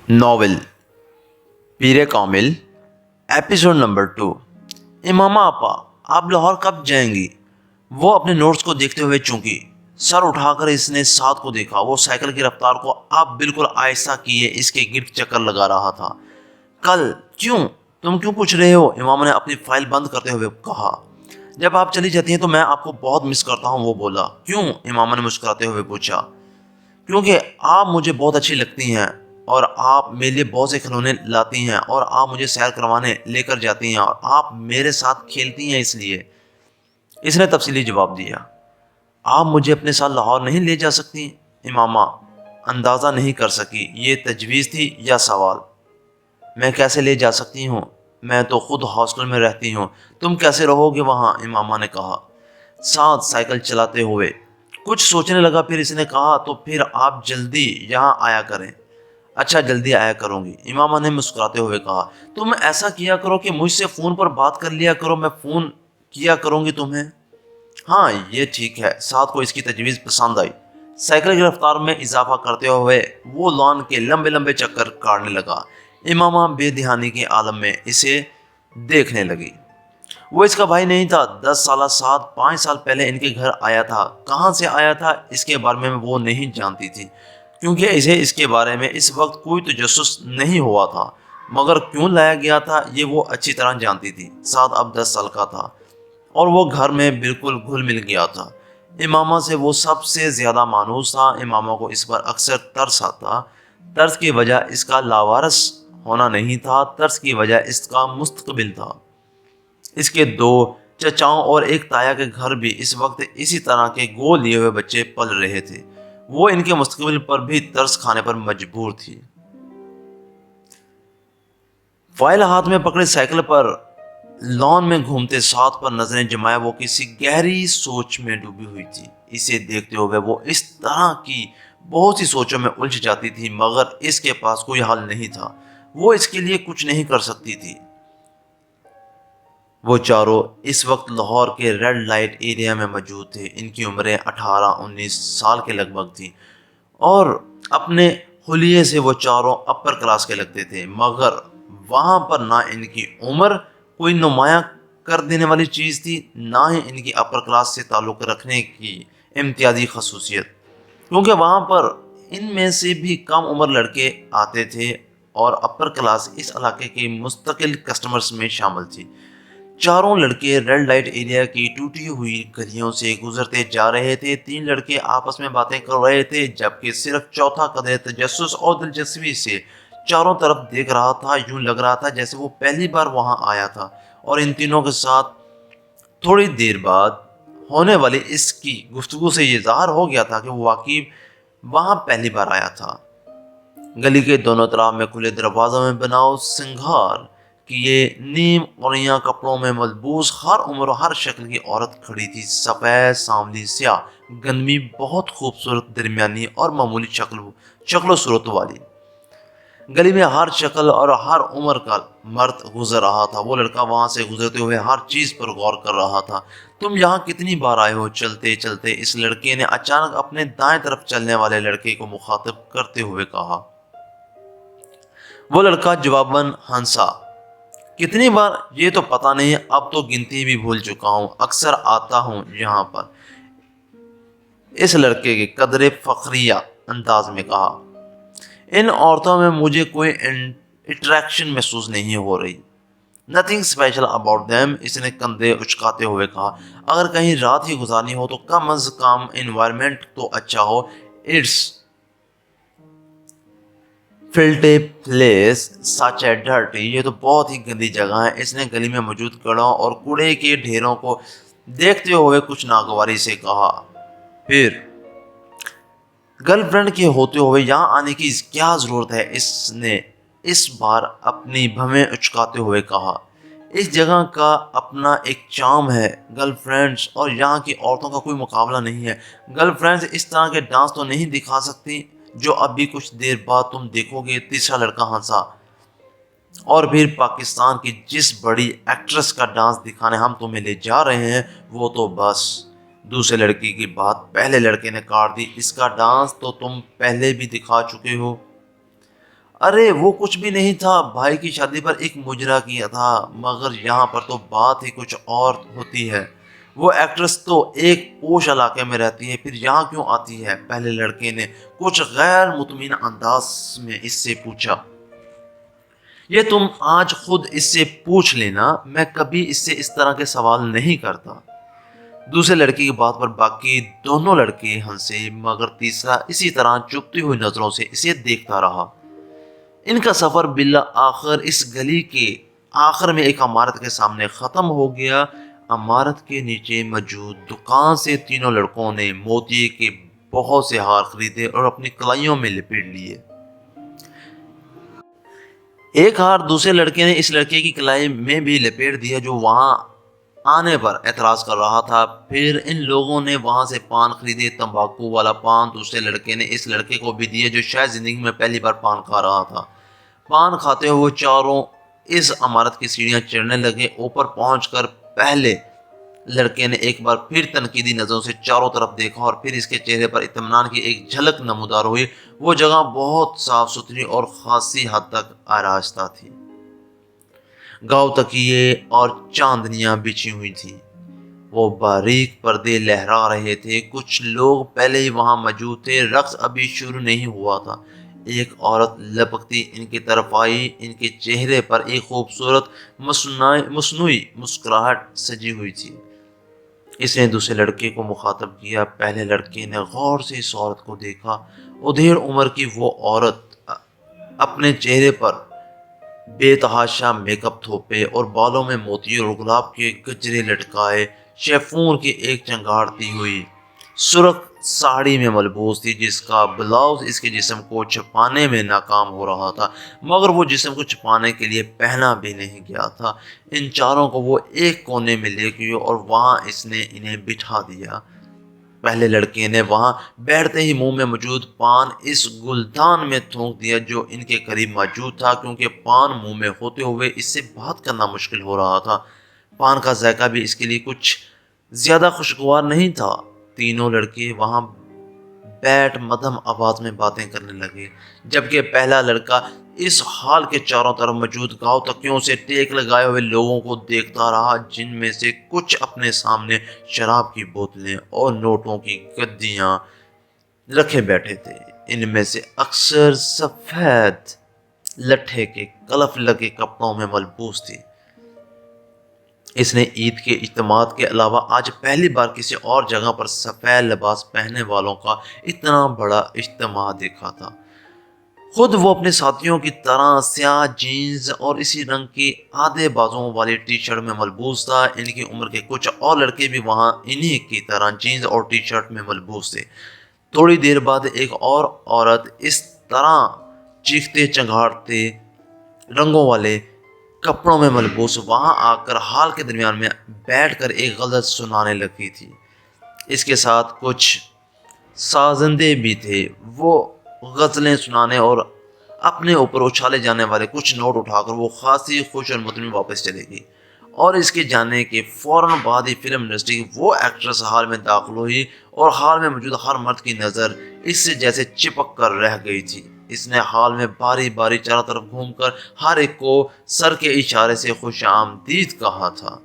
Novel Peer Kamil episode number 2۔ امامہ آپا آپ لاہور کب جائیں گی؟ وہ اپنے نوٹس کو دیکھتے ہوئے چونکی۔ سر اٹھا کر اس نے سعد کو دیکھا۔ وہ سائیکل کی رفتار کو اب بالکل آہستہ کیے اس کے گرد چکر لگا رہا تھا۔ کل کیوں؟ تم کیوں پوچھ رہے ہو؟ امامہ نے اپنی فائل بند کرتے ہوئے کہا۔ جب آپ چلی جاتی ہیں تو میں آپ کو بہت مس کرتا ہوں، وہ بولا۔ کیوں؟ امامہ نے مسکراتے ہوئے پوچھا۔ کیونکہ آپ مجھے بہت اچھی لگتی ہیں اور آپ میرے لیے بہت سے کھلونے لاتی ہیں اور آپ مجھے سیر کروانے لے کر جاتی ہیں اور آپ میرے ساتھ کھیلتی ہیں، اس لیے۔ اس نے تفصیلی جواب دیا۔ آپ مجھے اپنے ساتھ لاہور نہیں لے جا سکتی؟ امامہ اندازہ نہیں کر سکی یہ تجویز تھی یا سوال۔ میں کیسے لے جا سکتی ہوں؟ میں تو خود ہاسٹل میں رہتی ہوں، تم کیسے رہو گے وہاں؟ امامہ نے کہا۔ ساتھ سائیکل چلاتے ہوئے کچھ سوچنے لگا، پھر اس نے کہا تو پھر آپ جلدی یہاں آیا کریں۔ اچھا جلدی آیا کروں گی، امامہ نے مسکراتے ہوئے کہا۔ تم ایسا کیا کرو کہ مجھ سے فون پر بات کر لیا کرو، میں فون کیا کروں گی تمہیں۔ ہاں یہ ٹھیک ہے۔ سعد کو اس کی تجویز پسند آئی۔ سائیکل کی رفتار میں اضافہ کرتے ہوئے وہ لان کے لمبے لمبے چکر کاٹنے لگا۔ امامہ بے دہانی کے عالم میں اسے دیکھنے لگی۔ وہ اس کا بھائی نہیں تھا۔ 10 سالہ سعد 5 سال پہلے ان کے گھر آیا تھا۔ کہاں سے آیا تھا اس کے بارے میں وہ نہیں جانتی تھی، کیونکہ اسے اس کے بارے میں اس وقت کوئی تجسس نہیں ہوا تھا، مگر کیوں لایا گیا تھا یہ وہ اچھی طرح جانتی تھی۔ سعد اب 10 سال کا تھا اور وہ گھر میں بالکل گھل مل گیا تھا۔ امامہ سے وہ سب سے زیادہ مانوس تھا۔ امامہ کو اس پر اکثر ترس آتا۔ ترس کی وجہ اس کا لاوارث ہونا نہیں تھا، ترس کی وجہ اس کا مستقبل تھا۔ اس کے 2 چچاؤں اور ایک تایا کے گھر بھی اس وقت اسی طرح کے گود لیے ہوئے بچے پل رہے تھے۔ وہ ان کے مستقبل پر بھی ترس کھانے پر مجبور تھی۔ فائل ہاتھ میں پکڑے سائیکل پر لان میں گھومتے ساتھ پر نظریں جمائے وہ کسی گہری سوچ میں ڈوبی ہوئی تھی۔ اسے دیکھتے ہوئے وہ اس طرح کی بہت سی سوچوں میں الجھ جاتی تھی، مگر اس کے پاس کوئی حل نہیں تھا۔ وہ اس کے لیے کچھ نہیں کر سکتی تھی۔ وہ چاروں اس وقت لاہور کے ریڈ لائٹ ایریا میں موجود تھے۔ ان کی عمریں 18-19 سال کے لگ بھگ تھی اور اپنے حلیے سے وہ چاروں اپر کلاس کے لگتے تھے، مگر وہاں پر نہ ان کی عمر کوئی نمایاں کر دینے والی چیز تھی، نہ ہی ان کی اپر کلاس سے تعلق رکھنے کی امتیازی خصوصیت، کیونکہ وہاں پر ان میں سے بھی کم عمر لڑکے آتے تھے اور اپر کلاس اس علاقے کے مستقل کسٹمرز میں شامل تھی۔ چاروں لڑکے ریڈ لائٹ ایریا کی ٹوٹی ہوئی گلیوں سے گزرتے جا رہے تھے۔ 3 لڑکے آپس میں باتیں کر رہے تھے، جبکہ صرف چوتھا قدرے تجسس اور دلچسپی سے چاروں طرف دیکھ رہا تھا۔ یوں لگ رہا تھا جیسے وہ پہلی بار وہاں آیا تھا اور ان تینوں کے ساتھ تھوڑی دیر بعد ہونے والی اس کی گفتگو سے یہ ظاہر ہو گیا تھا کہ وہ واقعی وہاں پہلی بار آیا تھا۔ گلی کے دونوں طرف میں کھلے دروازوں میں بناؤ سنگھار کیے نیم اوریاں کپڑوں میں ملبوس ہر عمر و ہر شکل کی عورت کھڑی تھی۔ سفید، سانولی، سیاہ، گندمی، بہت خوبصورت، درمیانی اور معمولی شکل و صورت والی۔ گلی میں ہر شکل اور ہر عمر کا مرد گزر رہا تھا۔ وہ لڑکا وہاں سے گزرتے ہوئے ہر چیز پر غور کر رہا تھا۔ تم یہاں کتنی بار آئے ہو؟ چلتے چلتے اس لڑکے نے اچانک اپنے دائیں طرف چلنے والے لڑکے کو مخاطب کرتے ہوئے کہا۔ وہ لڑکا جواباً ہنسا۔ کتنی بار یہ تو پتہ نہیں، اب تو گنتی بھی بھول چکا ہوں، اکثر آتا ہوں یہاں پر، اس لڑکے کے قدرے فخریہ انداز میں کہا۔ ان عورتوں میں مجھے کوئی اٹریکشن محسوس نہیں ہو رہی۔ Nothing special about them، اس نے کندھے اچکاتے ہوئے کہا۔ اگر کہیں رات ہی گزارنی ہو تو کم از کم انوائرمنٹ تو اچھا ہو۔ It's filthy place, such a dirty, یہ تو بہت ہی گندی جگہ ہے۔ اس نے گلی میں موجود گڑھوں اور کوڑے کے ڈھیروں کو دیکھتے ہوئے کچھ ناگواری سے کہا۔ پھر گرل فرینڈ کے ہوتے ہوئے یہاں آنے کی کیا ضرورت ہے؟ اس نے اس بار اپنی بھویں اچکاتے ہوئے کہا۔ اس جگہ کا اپنا ایک چارم ہے۔ گرل فرینڈز اور یہاں کی عورتوں کا کوئی مقابلہ نہیں ہے۔ گرل فرینڈز اس طرح کے ڈانس تو نہیں دکھا سکتی جو ابھی کچھ دیر بعد تم دیکھو گے۔ تیسرا لڑکا ہنسا۔ اور پھر پاکستان کی جس بڑی ایکٹریس کا ڈانس دکھانے ہم تمہیں لے جا رہے ہیں وہ تو بس۔ دوسرے لڑکی کی بات پہلے لڑکے نے کاٹ دی۔ اس کا ڈانس تو تم پہلے بھی دکھا چکے ہو۔ ارے وہ کچھ بھی نہیں تھا، بھائی کی شادی پر ایک مجرا کیا تھا، مگر یہاں پر تو بات ہی کچھ اور ہوتی ہے۔ وہ ایکٹریس تو ایک پوش علاقے میں رہتی ہے، پھر یہاں کیوں آتی ہے؟ پہلے لڑکے نے کچھ غیر مطمئن انداز میں اس سے پوچھا۔ یہ تم آج خود اس سے پوچھ لینا، میں کبھی اس سے اس طرح کے سوال نہیں کرتا۔ دوسرے لڑکے کی بات پر باقی دونوں لڑکے ہنسے، مگر تیسرا اسی طرح چپتی ہوئی نظروں سے اسے دیکھتا رہا۔ ان کا سفر بالآخر اس گلی کے آخر میں ایک عمارت کے سامنے ختم ہو گیا۔ عمارت کے نیچے موجود دکان سے تینوں لڑکوں نے موتی کے بہت سے ہار خریدے اور اپنی کلائیوں میں لپیٹ لیے۔ ایک ہار دوسرے لڑکے نے اس لڑکے کی کلائی میں بھی لپیٹ دیا جو وہاں آنے پر اعتراض کر رہا تھا۔ پھر ان لوگوں نے وہاں سے پان خریدے، تمباکو والا پان دوسرے لڑکے نے اس لڑکے کو بھی دیے جو شاید زندگی میں پہلی بار پان کھا رہا تھا۔ پان کھاتے ہوئے وہ چاروں اس عمارت کی سیڑھیاں چڑھنے لگے۔ اوپر پہنچ کر پہلے لڑکے نے ایک بار پھر تنقیدی نظروں سے چاروں طرف دیکھا اور پھر اس کے چہرے پر اطمینان کی ایک جھلک نمودار ہوئی۔ وہ جگہ بہت صاف ستھری اور خاصی حد تک آراستہ تھی۔ گاؤ تکیے اور چاندنیاں بچھی ہوئی تھیں، وہ باریک پردے لہرا رہے تھے۔ کچھ لوگ پہلے ہی وہاں موجود تھے، رقص ابھی شروع نہیں ہوا تھا۔ ایک عورت لپکتی ان کی طرف آئی، ان کے چہرے پر ایک خوبصورت مصنوعی مسکراہٹ سجی ہوئی تھی۔ اس نے دوسرے لڑکے کو مخاطب کیا۔ پہلے لڑکے نے غور سے اس عورت کو دیکھا۔ ادھیڑ عمر کی وہ عورت اپنے چہرے پر بے تحاشا میک اپ تھوپے اور بالوں میں موتی اور گلاب کے گجرے لٹکائے، شیفون کی ایک چنگاڑتی ہوئی سرخ ساڑی میں ملبوس تھی جس کا بلاؤز اس کے جسم کو چھپانے میں ناکام ہو رہا تھا، مگر وہ جسم کو چھپانے کے لیے پہنا بھی نہیں گیا تھا۔ ان چاروں کو وہ ایک کونے میں لے گئی اور وہاں اس نے انہیں بٹھا دیا۔ پہلے لڑکے نے وہاں بیٹھتے ہی منہ میں موجود پان اس گلدان میں تھونک دیا جو ان کے قریب موجود تھا، کیونکہ پان منہ میں ہوتے ہوئے اس سے بات کرنا مشکل ہو رہا تھا۔ پان کا ذائقہ بھی اس کے لیے کچھ زیادہ خوشگوار نہیں تھا۔ تینوں لڑکے وہاں بیٹھ مدھم آواز میں باتیں کرنے لگے، جبکہ پہلا لڑکا اس ہال کے چاروں طرف موجود گاؤ تکیوں سے ٹیک لگائے ہوئے لوگوں کو دیکھتا رہا، جن میں سے کچھ اپنے سامنے شراب کی بوتلیں اور نوٹوں کی گدیاں رکھے بیٹھے تھے۔ ان میں سے اکثر سفید لٹھے کے کلف لگے کپڑوں میں ملبوس تھی۔ اس نے عید کے اجتماعات کے علاوہ آج پہلی بار کسی اور جگہ پر سفید لباس پہننے والوں کا اتنا بڑا اجتماع دیکھا تھا۔ خود وہ اپنے ساتھیوں کی طرح سیاہ جینز اور اسی رنگ کی آدھے بازوں والی ٹی شرٹ میں ملبوس تھا۔ ان کی عمر کے کچھ اور لڑکے بھی وہاں انہی کی طرح جینز اور ٹی شرٹ میں ملبوس تھے۔ تھوڑی دیر بعد ایک اور عورت اس طرح چیختے چنگھاڑتے رنگوں والے کپڑوں میں ملبوس وہاں آ کر ہال کے درمیان میں بیٹھ کر ایک غزل سنانے لگی تھی۔ اس کے ساتھ کچھ سازندے بھی تھے۔ وہ غزلیں سنانے اور اپنے اوپر اچھالے جانے والے کچھ نوٹ اٹھا کر وہ خاصی خوش اور مطمئن واپس چلے گئی، اور اس کے جانے کے فوراً بعد ہی فلم انڈسٹری کی وہ ایکٹریس ہال میں داخل ہوئی اور ہال میں موجود ہر مرد کی نظر اس سے جیسے چپک کر رہ گئی تھی۔ اس نے ہال میں باری باری چاروں طرف گھوم کر ہر ایک کو سر کے اشارے سے خوش آمدید کہا تھا۔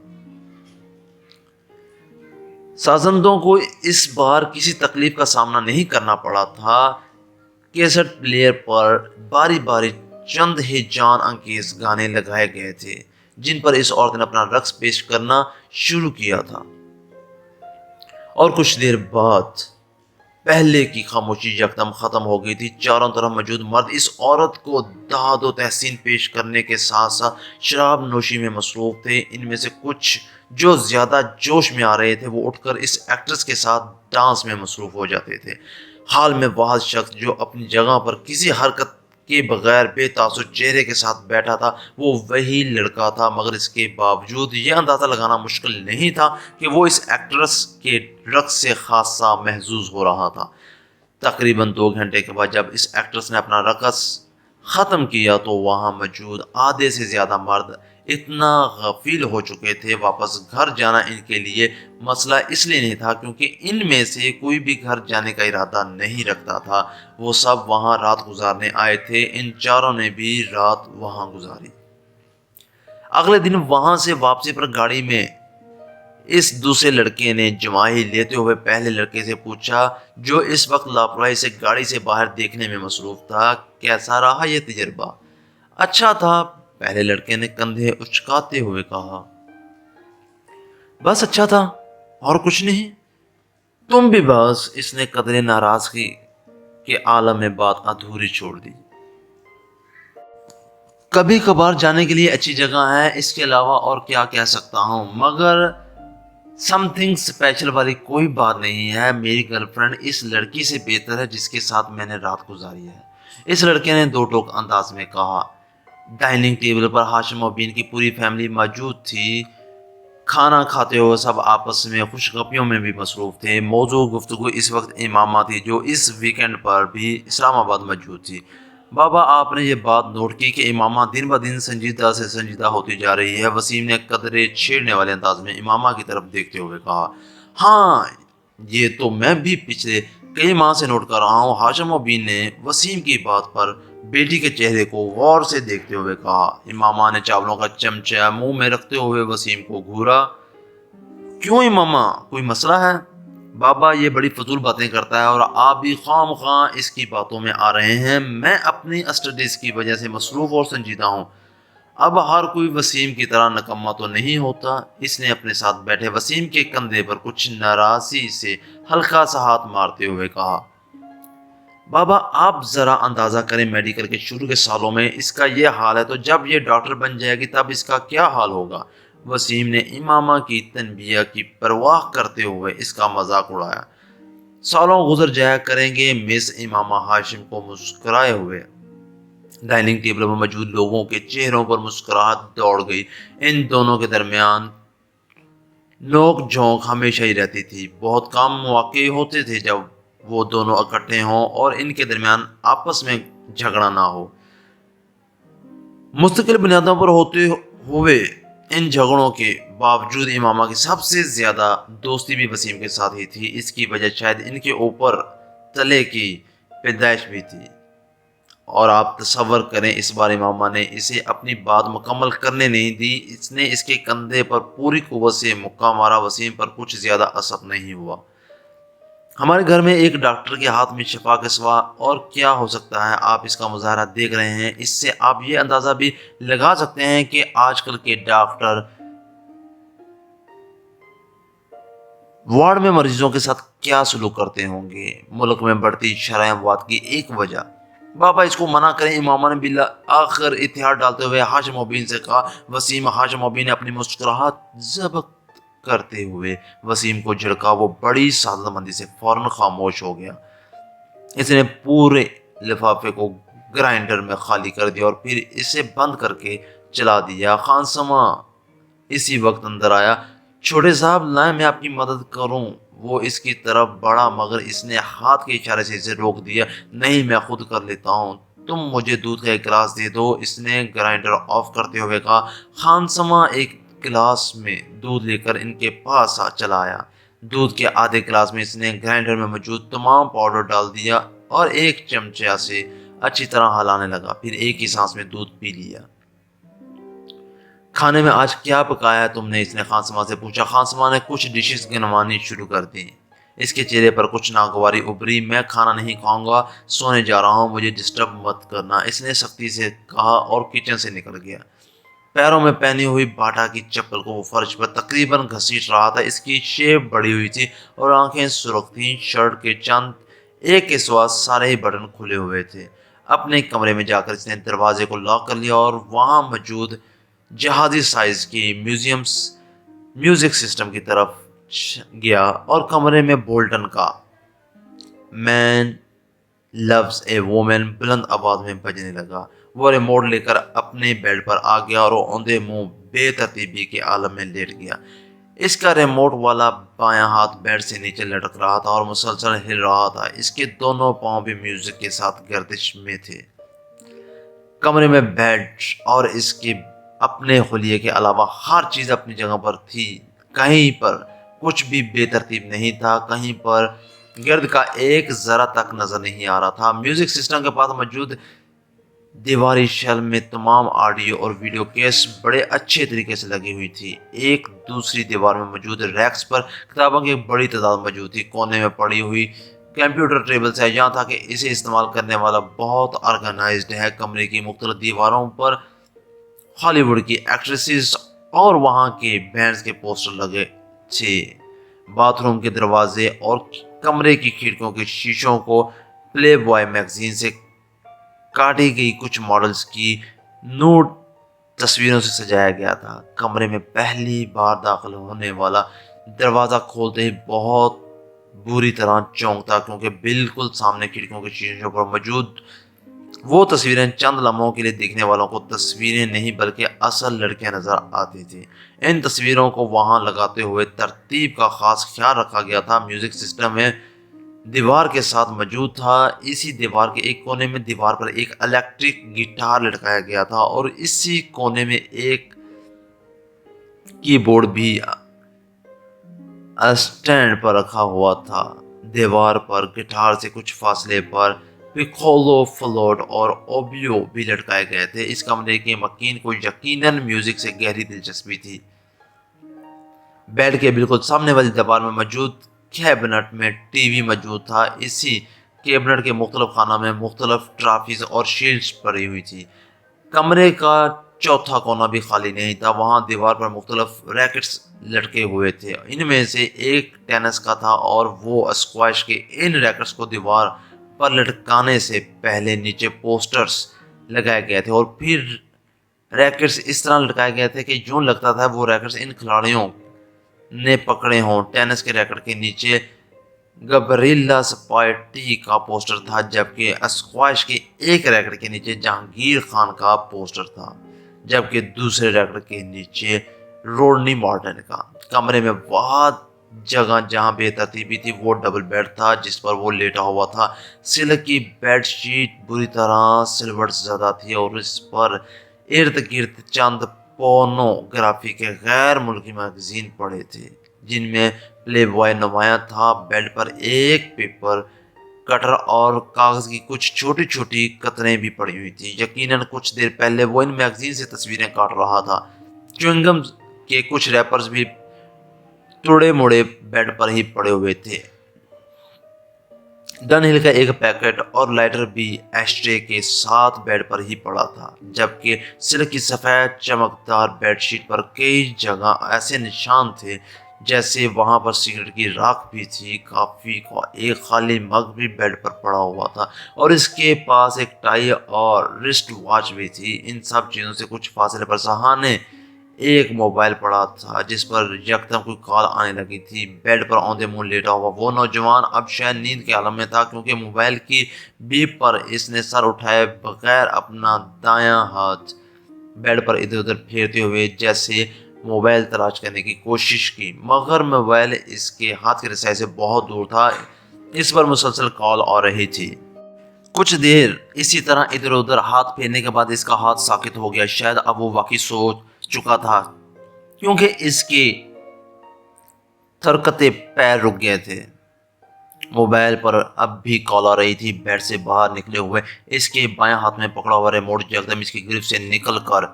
سازندوں کو اس بار کسی تکلیف کا سامنا نہیں کرنا پڑا تھا۔ کیسٹ پلیئر پر باری باری چند ہی جان انگیز گانے لگائے گئے تھے جن پر اس عورت نے اپنا رقص پیش کرنا شروع کیا تھا، اور کچھ دیر بعد پہلے کی خاموشی یکدم ختم ہو گئی تھی۔ چاروں طرف موجود مرد اس عورت کو داد و تحسین پیش کرنے کے ساتھ ساتھ شراب نوشی میں مصروف تھے۔ ان میں سے کچھ جو زیادہ جوش میں آ رہے تھے وہ اٹھ کر اس ایکٹریس کے ساتھ ڈانس میں مصروف ہو جاتے تھے۔ حال میں واحد شخص جو اپنی جگہ پر کسی حرکت کے بغیر بے تاثر چہرے کے ساتھ بیٹھا تھا وہ وہی لڑکا تھا، مگر اس کے باوجود یہ اندازہ لگانا مشکل نہیں تھا کہ وہ اس ایکٹریس کے رقص سے خاصا محظوظ ہو رہا تھا۔ تقریباً 2 گھنٹے کے بعد جب اس ایکٹریس نے اپنا رقص ختم کیا تو وہاں موجود آدھے سے زیادہ مرد اتنا غفیل ہو چکے تھے، واپس گھر جانا ان کے لیے مسئلہ اس لیے نہیں تھا کیونکہ ان میں سے کوئی بھی گھر جانے کا ارادہ نہیں رکھتا تھا۔ وہ سب وہاں رات گزارنے آئے تھے، ان چاروں نے بھی رات وہاں گزاری۔ اگلے دن وہاں سے واپسی پر گاڑی میں اس دوسرے لڑکے نے جمائی لیتے ہوئے پہلے لڑکے سے پوچھا جو اس وقت لاپرواہی سے گاڑی سے باہر دیکھنے میں مصروف تھا، کیسا رہا یہ تجربہ؟ اچھا تھا، پہلے لڑکے نے کندھے اچکاتے ہوئے کہا۔ بس اچھا تھا اور کچھ نہیں؟ تم بھی بس، اس نے قدرے ناراضگی کے عالم میں بات ادھوری چھوڑ دی۔ کبھی کبھار جانے کے لیے اچھی جگہ ہے، اس کے علاوہ اور کیا کہہ سکتا ہوں، مگر سم تھنگ اسپیشل والی کوئی بات نہیں ہے۔ میری گرل فرینڈ اس لڑکی سے بہتر ہے جس کے ساتھ میں نے رات گزاری ہے، اس لڑکے نے دو ٹوک انداز میں کہا۔ ڈائننگ ٹیبل پر ہاشم و بین کی پوری فیملی موجود تھی۔ کھانا کھاتے ہوئے سب آپس میں خوش گپیوں میں بھی مصروف تھے۔ موضوع گفتگو اس وقت امامہ تھی جو اس ویکینڈ پر بھی اسلام آباد موجود تھی۔ بابا، آپ نے یہ بات نوٹ کی کہ امامہ دن بہ دن سنجیدہ سے سنجیدہ ہوتی جا رہی ہے؟ وسیم نے قدرے چھیڑنے والے انداز میں امامہ کی طرف دیکھتے ہوئے کہا۔ ہاں، یہ تو میں بھی پچھلے کئی ماہ سے نوٹ کر رہا ہوں۔ ہاشم و بین نے وسیم کی بات پر بیٹی کے چہرے کو غور سے دیکھتے ہوئے کہا۔ امامہ نے چاولوں کا چمچہ منہ میں رکھتے ہوئے وسیم کو گھورا۔ کیوں امامہ، کوئی مسئلہ ہے؟ بابا یہ بڑی فضول باتیں کرتا ہے اور آپ بھی خواہ مخواہ اس کی باتوں میں آ رہے ہیں۔ میں اپنی اسٹڈیز کی وجہ سے مصروف اور سنجیدہ ہوں۔ اب ہر کوئی وسیم کی طرح نکما تو نہیں ہوتا۔ اس نے اپنے ساتھ بیٹھے وسیم کے کندھے پر کچھ ناراضی سے ہلکا سا ہاتھ مارتے ہوئے کہا۔ بابا آپ ذرا اندازہ کریں، میڈیکل کے شروع کے سالوں میں اس کا یہ حال ہے تو جب یہ ڈاکٹر بن جائے گی تب اس کا کیا حال ہوگا؟ وسیم نے امامہ کی تنبیہ کی پرواہ کرتے ہوئے اس کا مذاق اڑایا۔ سالوں گزر جایا کریں گے، مس امامہ ہاشم کو مسکرائے ہوئے ڈائننگ ٹیبل پر موجود لوگوں کے چہروں پر مسکراہٹ دوڑ گئی۔ ان دونوں کے درمیان نوک جھونک ہمیشہ ہی رہتی تھی۔ بہت کم مواقع ہوتے تھے جب وہ دونوں اکٹھے ہوں اور ان کے درمیان آپس میں جھگڑا نہ ہو۔ مستقل بنیادوں پر ہوتے ہوئے ان جھگڑوں کے باوجود امامہ کی سب سے زیادہ دوستی بھی وسیم کے ساتھ ہی تھی۔ اس کی وجہ شاید ان کے اوپر تلے کی پیدائش بھی تھی۔ اور آپ تصور کریں، اس بار امامہ نے اسے اپنی بات مکمل کرنے نہیں دی۔ اس نے اس کے کندھے پر پوری قوت سے مکہ مارا۔ وسیم پر کچھ زیادہ اثر نہیں ہوا۔ ہمارے گھر میں ایک ڈاکٹر کے ہاتھ میں شفا کے سوا اور کیا ہو سکتا ہے؟ آپ اس کا مظاہرہ دیکھ رہے ہیں، اس سے آپ یہ اندازہ بھی لگا سکتے ہیں کہ آج کل کے ڈاکٹر وارڈ میں مریضوں کے ساتھ کیا سلوک کرتے ہوں گے۔ ملک میں بڑھتی شرح اموات کی ایک وجہ۔ بابا اس کو منع کریں، امامہ نے بالآخر اتحاد ڈالتے ہوئے ہاشم و بین سے کہا۔ وسیم ہاشم و بین نے اپنی مسکراہٹ ضبط کرتے ہوئے وسیم کو جھڑکا۔ وہ بڑی سعادت مندی سے فوراً خاموش ہو گیا۔ اس نے پورے لفافے کو گرائنڈر میں خالی کر دیا اور پھر اسے بند کر کے چلا دیا۔ خان سما اسی وقت اندر آیا۔ چھوٹے صاحب لائیں میں آپ کی مدد کروں۔ وہ اس کی طرف بڑھا مگر اس نے ہاتھ کے اشارے سے اسے روک دیا۔ نہیں، میں خود کر لیتا ہوں، تم مجھے دودھ کا ایک گلاس دے دو، اس نے گرائنڈر آف کرتے ہوئے کہا۔ خان سما ایک گلاس میں دودھ لے کر ان کے پاس چلا آیا۔ دودھ کے آدھے گلاس میں اس نے گرائنڈر میں موجود تمام پاؤڈر ڈال دیا اور ایک چمچہ سے اچھی طرح ہلانے لگا، پھر ایک ہی سانس میں دودھ پی لیا۔ کھانے میں آج کیا پکایا ہے تم نے؟ اس نے خان سما سے پوچھا۔ خان سما نے کچھ ڈشز گنوانی شروع کر دی۔ اس کے چہرے پر کچھ ناگواری ابھری۔ میں کھانا نہیں کھاؤں گا، سونے جا رہا ہوں، مجھے ڈسٹرب مت کرنا، اس نے سختی سے کہا اور کچن سے نکل گیا۔ پیروں میں پہنی ہوئی باٹا کی چپل کو وہ فرش پر تقریباً گھسیٹ رہا تھا۔ اس کی شیپ بڑی ہوئی تھی اور آنکھیں سرخ تھیں۔ شرٹ کے چند ایک کے سوا سارے ہی بٹن کھلے ہوئے تھے۔ اپنے کمرے میں جا کر اس نے دروازے کو لاک کر لیا اور وہاں موجود جہازی سائز کی میوزک سسٹم کی طرف گیا اور کمرے میں بولٹن کا مین لوز اے وومن بلند آواز میں بجنے لگا۔ وہ ریموٹ لے کر اپنے بیڈ پر آ گیا اور اوندے منہ بے ترتیبی کے عالم میں لیٹ گیا۔ اس کا ریموٹ والا بایاں ہاتھ بیڈ سے نیچے لٹک رہا تھا اور مسلسل ہل رہا تھا۔ اس کے دونوں پاؤں بھی میوزک کے ساتھ گردش میں تھے۔ کمرے میں بیڈ اور اس کے اپنے خلیے کے علاوہ ہر چیز اپنی جگہ پر تھی، کہیں پر کچھ بھی بے ترتیب نہیں تھا، کہیں پر گرد کا ایک ذرہ تک نظر نہیں آ رہا تھا۔ میوزک سسٹم کے پاس موجود دیواری شیلف میں تمام آڈیو اور ویڈیو کیس بڑے اچھے طریقے سے لگی ہوئی تھی۔ ایک دوسری دیوار میں موجود ریکس پر کتابوں کی ایک بڑی تعداد موجود تھی۔ کونے میں پڑی ہوئی کمپیوٹر ٹیبلز ہے، یہاں تھا کہ اسے استعمال کرنے والا بہت آرگنائزڈ ہے۔ کمرے کی مختلف دیواروں پر ہالی ووڈ کی ایکٹریسز اور وہاں کے بینڈز کے پوسٹر لگے تھے۔ باتھ روم کے دروازے اور کمرے کی کھڑکیوں کے شیشوں کو پلے بوائے میگزین سے کاٹی گئی کچھ ماڈلز کی نوٹ تصویروں سے سجایا گیا تھا۔ کمرے میں پہلی بار داخل ہونے والا دروازہ کھولتے ہی بہت بری طرح چونکتا، کیونکہ بالکل سامنے کھڑکیوں کے شیشوں پر موجود وہ تصویریں چند لمحوں کے لیے دیکھنے والوں کو تصویریں نہیں بلکہ اصل لڑکیاں نظر آتی تھی۔ ان تصویروں کو وہاں لگاتے ہوئے ترتیب کا خاص خیال رکھا گیا تھا۔ میوزک سسٹم میں دیوار کے ساتھ موجود تھا۔ اسی دیوار کے ایک کونے میں دیوار پر ایک الیکٹرک گٹار لٹکایا گیا تھا اور اسی کونے میں ایک کی بورڈ بھی اسٹینڈ پر رکھا ہوا تھا۔ دیوار پر گٹار سے کچھ فاصلے پر پیکولو، فلوٹ اور اوبیو بھی لٹکائے گئے تھے۔ اس کمرے کے مکین کو یقیناً میوزک سے گہری دلچسپی تھی۔ بیڈ کے بالکل سامنے والی دیوار میں موجود کیبنٹ میں ٹی وی موجود تھا۔ اسی کیبنٹ کے مختلف خانوں میں مختلف ٹرافیز اور شیلڈز پڑی ہوئی تھی۔ کمرے کا چوتھا کونا بھی خالی نہیں تھا، وہاں دیوار پر مختلف ریکٹس لٹکے ہوئے تھے۔ ان میں سے ایک ٹینس کا تھا اور وہ اسکواش کے ان ریکٹس کو دیوار پر لٹکانے سے پہلے نیچے پوسٹرز لگائے گئے تھے اور پھر ریکٹس اس طرح لٹکائے گئے تھے کہ یوں لگتا تھا وہ ریکٹس ان کھلاڑیوں نے پکڑے ہوں۔ ٹینس کے ریکٹ کے نیچے گبریلا سپاٹی کا پوسٹر تھا، جبکہ اسکواش کے ایک ریکٹ کے نیچے جہانگیر خان کا پوسٹر تھا، جبکہ دوسرے ریکٹ کے نیچے روڈنی مارٹن کا۔ کمرے میں بہت جگہ جہاں بے ترتیبی تھی وہ ڈبل بیڈ تھا جس پر وہ لیٹا ہوا تھا۔ سلک کی بیڈ شیٹ بری طرح سلوٹ زدہ تھی اور اس پر ارد گرد چند پورنوگرافی کے غیر ملکی میگزین پڑے تھے جن میں پلے بوائے نمایاں تھا۔ بیڈ پر ایک پیپر کٹر اور کاغذ کی کچھ چھوٹی چھوٹی قطریں بھی پڑی ہوئی تھی۔ یقیناً کچھ دیر پہلے وہ ان میگزین سے تصویریں کاٹ رہا تھا۔ چوئنگم کے کچھ ریپرز بھی توڑے موڑے بیڈ پر ہی پڑے ہوئے تھے۔ ڈن ہل کا ایک پیکٹ اور لائٹر بھی ایشٹرے کے ساتھ بیڈ پر ہی پڑا تھا، جبکہ سلک کی سفید چمکدار بیڈ شیٹ پر کئی جگہ ایسے نشان تھے جیسے وہاں پر سگریٹ کی راکھ بھی تھی۔ کافی کا ایک خالی مگ بھی بیڈ پر پڑا ہوا تھا اور اس کے پاس ایک ٹائی اور رسٹ واچ بھی تھی۔ ان سب چیزوں سے کچھ فاصلے پر سہانے ایک موبائل پڑا تھا جس پر یکدم کوئی کال آنے لگی تھی۔ بیڈ پر اوندے منہ لیٹا ہوا وہ نوجوان اب شاید نیند کے عالم میں تھا، کیونکہ موبائل کی بیپ پر اس نے سر اٹھائے بغیر اپنا دایاں ہاتھ بیڈ پر ادھر ادھر پھیرتے ہوئے جیسے موبائل تلاش کرنے کی کوشش کی، مگر موبائل اس کے ہاتھ کے رسائی سے بہت دور تھا۔ اس پر مسلسل کال آ رہی تھی۔ کچھ دیر اسی طرح ادھر ادھر ہاتھ پھیرنے کے بعد اس کا ہاتھ ساکت ہو گیا۔ شاید اب وہ واقعی سو چکا تھا، کیونکہ اس کے تھرکتے پیر رک گئے تھے۔ موبائل پر اب بھی کال آ رہی تھی۔ بیڈ سے باہر نکلے ہوئے اس کے بائیں ہاتھ میں پکڑا ہوا ریموٹ یکدم اس کی گرفت سے نکل کر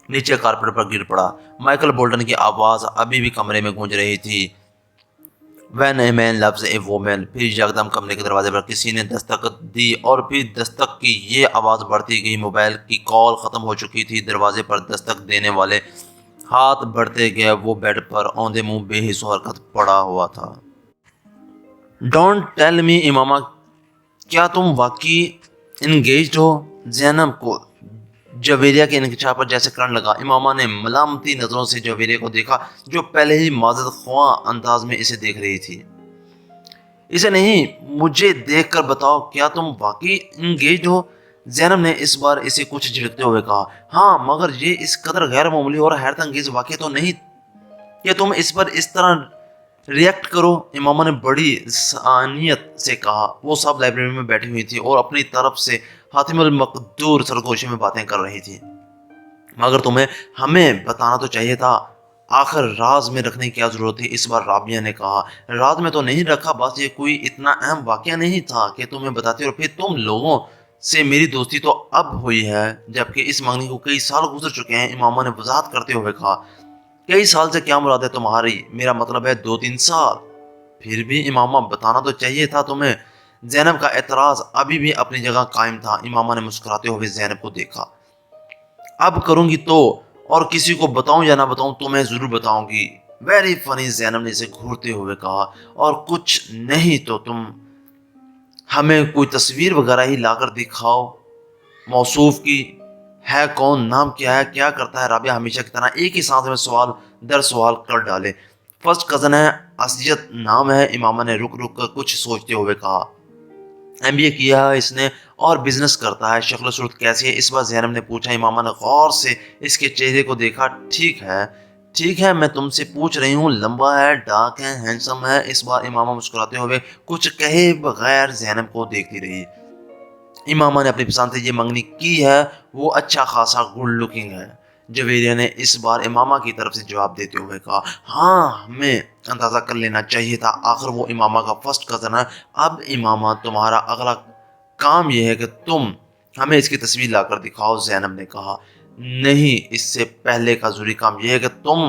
نیچے کارپیٹ پر گر پڑا۔ مائیکل بولٹن کی آواز ابھی بھی کمرے میں گونج رہی تھی، When a man loves a woman۔ پھر یکدم کمرے کے دروازے پر کسی نے دستک دی اور پھر دستک کی یہ آواز بڑھتی گئی۔ موبائل کی کال ختم ہو چکی تھی۔ دروازے پر دستک دینے والے ہاتھ بڑھتے گئے۔ وہ بیڈ پر اوندے منہ بے حس و حرکت پڑا ہوا تھا۔ ڈونٹ ٹیل می امامہ، کیا تم واقعی انگیجڈ ہو؟ زینب کو جویریہ کے انکشاف پر جیسے کرنٹ لگا۔ امامہ نے ملامتی نظروں سے جویریہ کو دیکھا جو پہلے ہی معذرت خواہ انداز میں اسے دیکھ رہی تھی۔ اسے نہیں، مجھے دیکھ کر بتاؤ، کیا تم واقعی انگیجڈ ہو؟ زینب نے اس بار اسے کچھ جھڑکتے ہوئے کہا۔ ہاں، مگر یہ اس قدر غیر معمولی اور حیرت انگیز واقعہ تو نہیں کہ تم اس پر اس طرح ریئیکٹ کرو، امامہ نے بڑی ذہانیت سے کہا۔ وہ سب لائبریری میں بیٹھی ہوئی تھی اور اپنی طرف سے حاتم المقدور سرگوشی میں باتیں کر رہی تھی۔ مگر تمہیں ہمیں بتانا تو چاہیے تھا، آخر راز میں رکھنے کی کیا ضرورت تھی؟ اس بار رابعہ نے کہا۔ راز میں تو نہیں رکھا، بس یہ کوئی اتنا اہم واقعہ نہیں تھا کہ تمہیں بتاتی، اور پھر تم لوگوں سے میری دوستی تو اب ہوئی ہے جبکہ اس منگنی کو کئی سال گزر چکے ہیں، امامہ نے وضاحت کرتے ہوئے کہا۔ کئی سال سے کیا مراد ہے تمہاری؟ میرا مطلب ہے 2-3 سال۔ پھر بھی امامہ بتانا تو چاہیے تھا تمہیں۔ زینب کا اعتراض ابھی بھی اپنی جگہ قائم تھا۔ امامہ نے مسکراتے ہوئے زینب کو دیکھا۔ اب کروں گی تو، اور کسی کو بتاؤں یا نہ بتاؤں تو میں ضرور بتاؤں گی۔ ویری فنی، زینب نے اسے گھورتے ہوئے کہا۔ اور کچھ نہیں تو تم ہمیں کوئی تصویر وغیرہ ہی لا کر دکھاؤ موصوف کی۔ ہے کون؟ نام کیا ہے؟ کیا کرتا ہے؟ رابعہ ہمیشہ کی طرح ایک ہی سانس میں سوال در سوال کر ڈالے۔ فرسٹ کزن ہے، اسیت نام ہے، امامہ نے رک رک کر کچھ سوچتے ہوئے کہا۔ MBA کیا ہے اس نے اور بزنس کرتا ہے۔ شکل و صورت کیسی ہے؟ اس بار زینب نے پوچھا۔ امامہ نے غور سے اس کے چہرے کو دیکھا۔ ٹھیک ہے میں تم سے پوچھ رہی ہوں، لمبا ہے، ڈارک ہے، ہینڈسم ہے؟ اس بار امامہ مسکراتے ہوئے کچھ کہے بغیر زینب کو دیکھتی رہی۔ امامہ نے اپنی پسند سے یہ منگنی کی ہے، وہ اچھا خاصا گڈ لکنگ ہے، جویریہ نے اس بار امامہ کی طرف سے جواب دیتے ہوئے کہا۔ ہاں ہمیں اندازہ کر لینا چاہیے تھا، آخر وہ امامہ کا فرسٹ کزن ہے۔ اب امامہ تمہارا اگلا کام یہ ہے کہ تم ہمیں اس کی تصویر لا کر دکھاؤ، زینب نے کہا۔ نہیں، اس سے پہلے کا ضروری کام یہ ہے کہ تم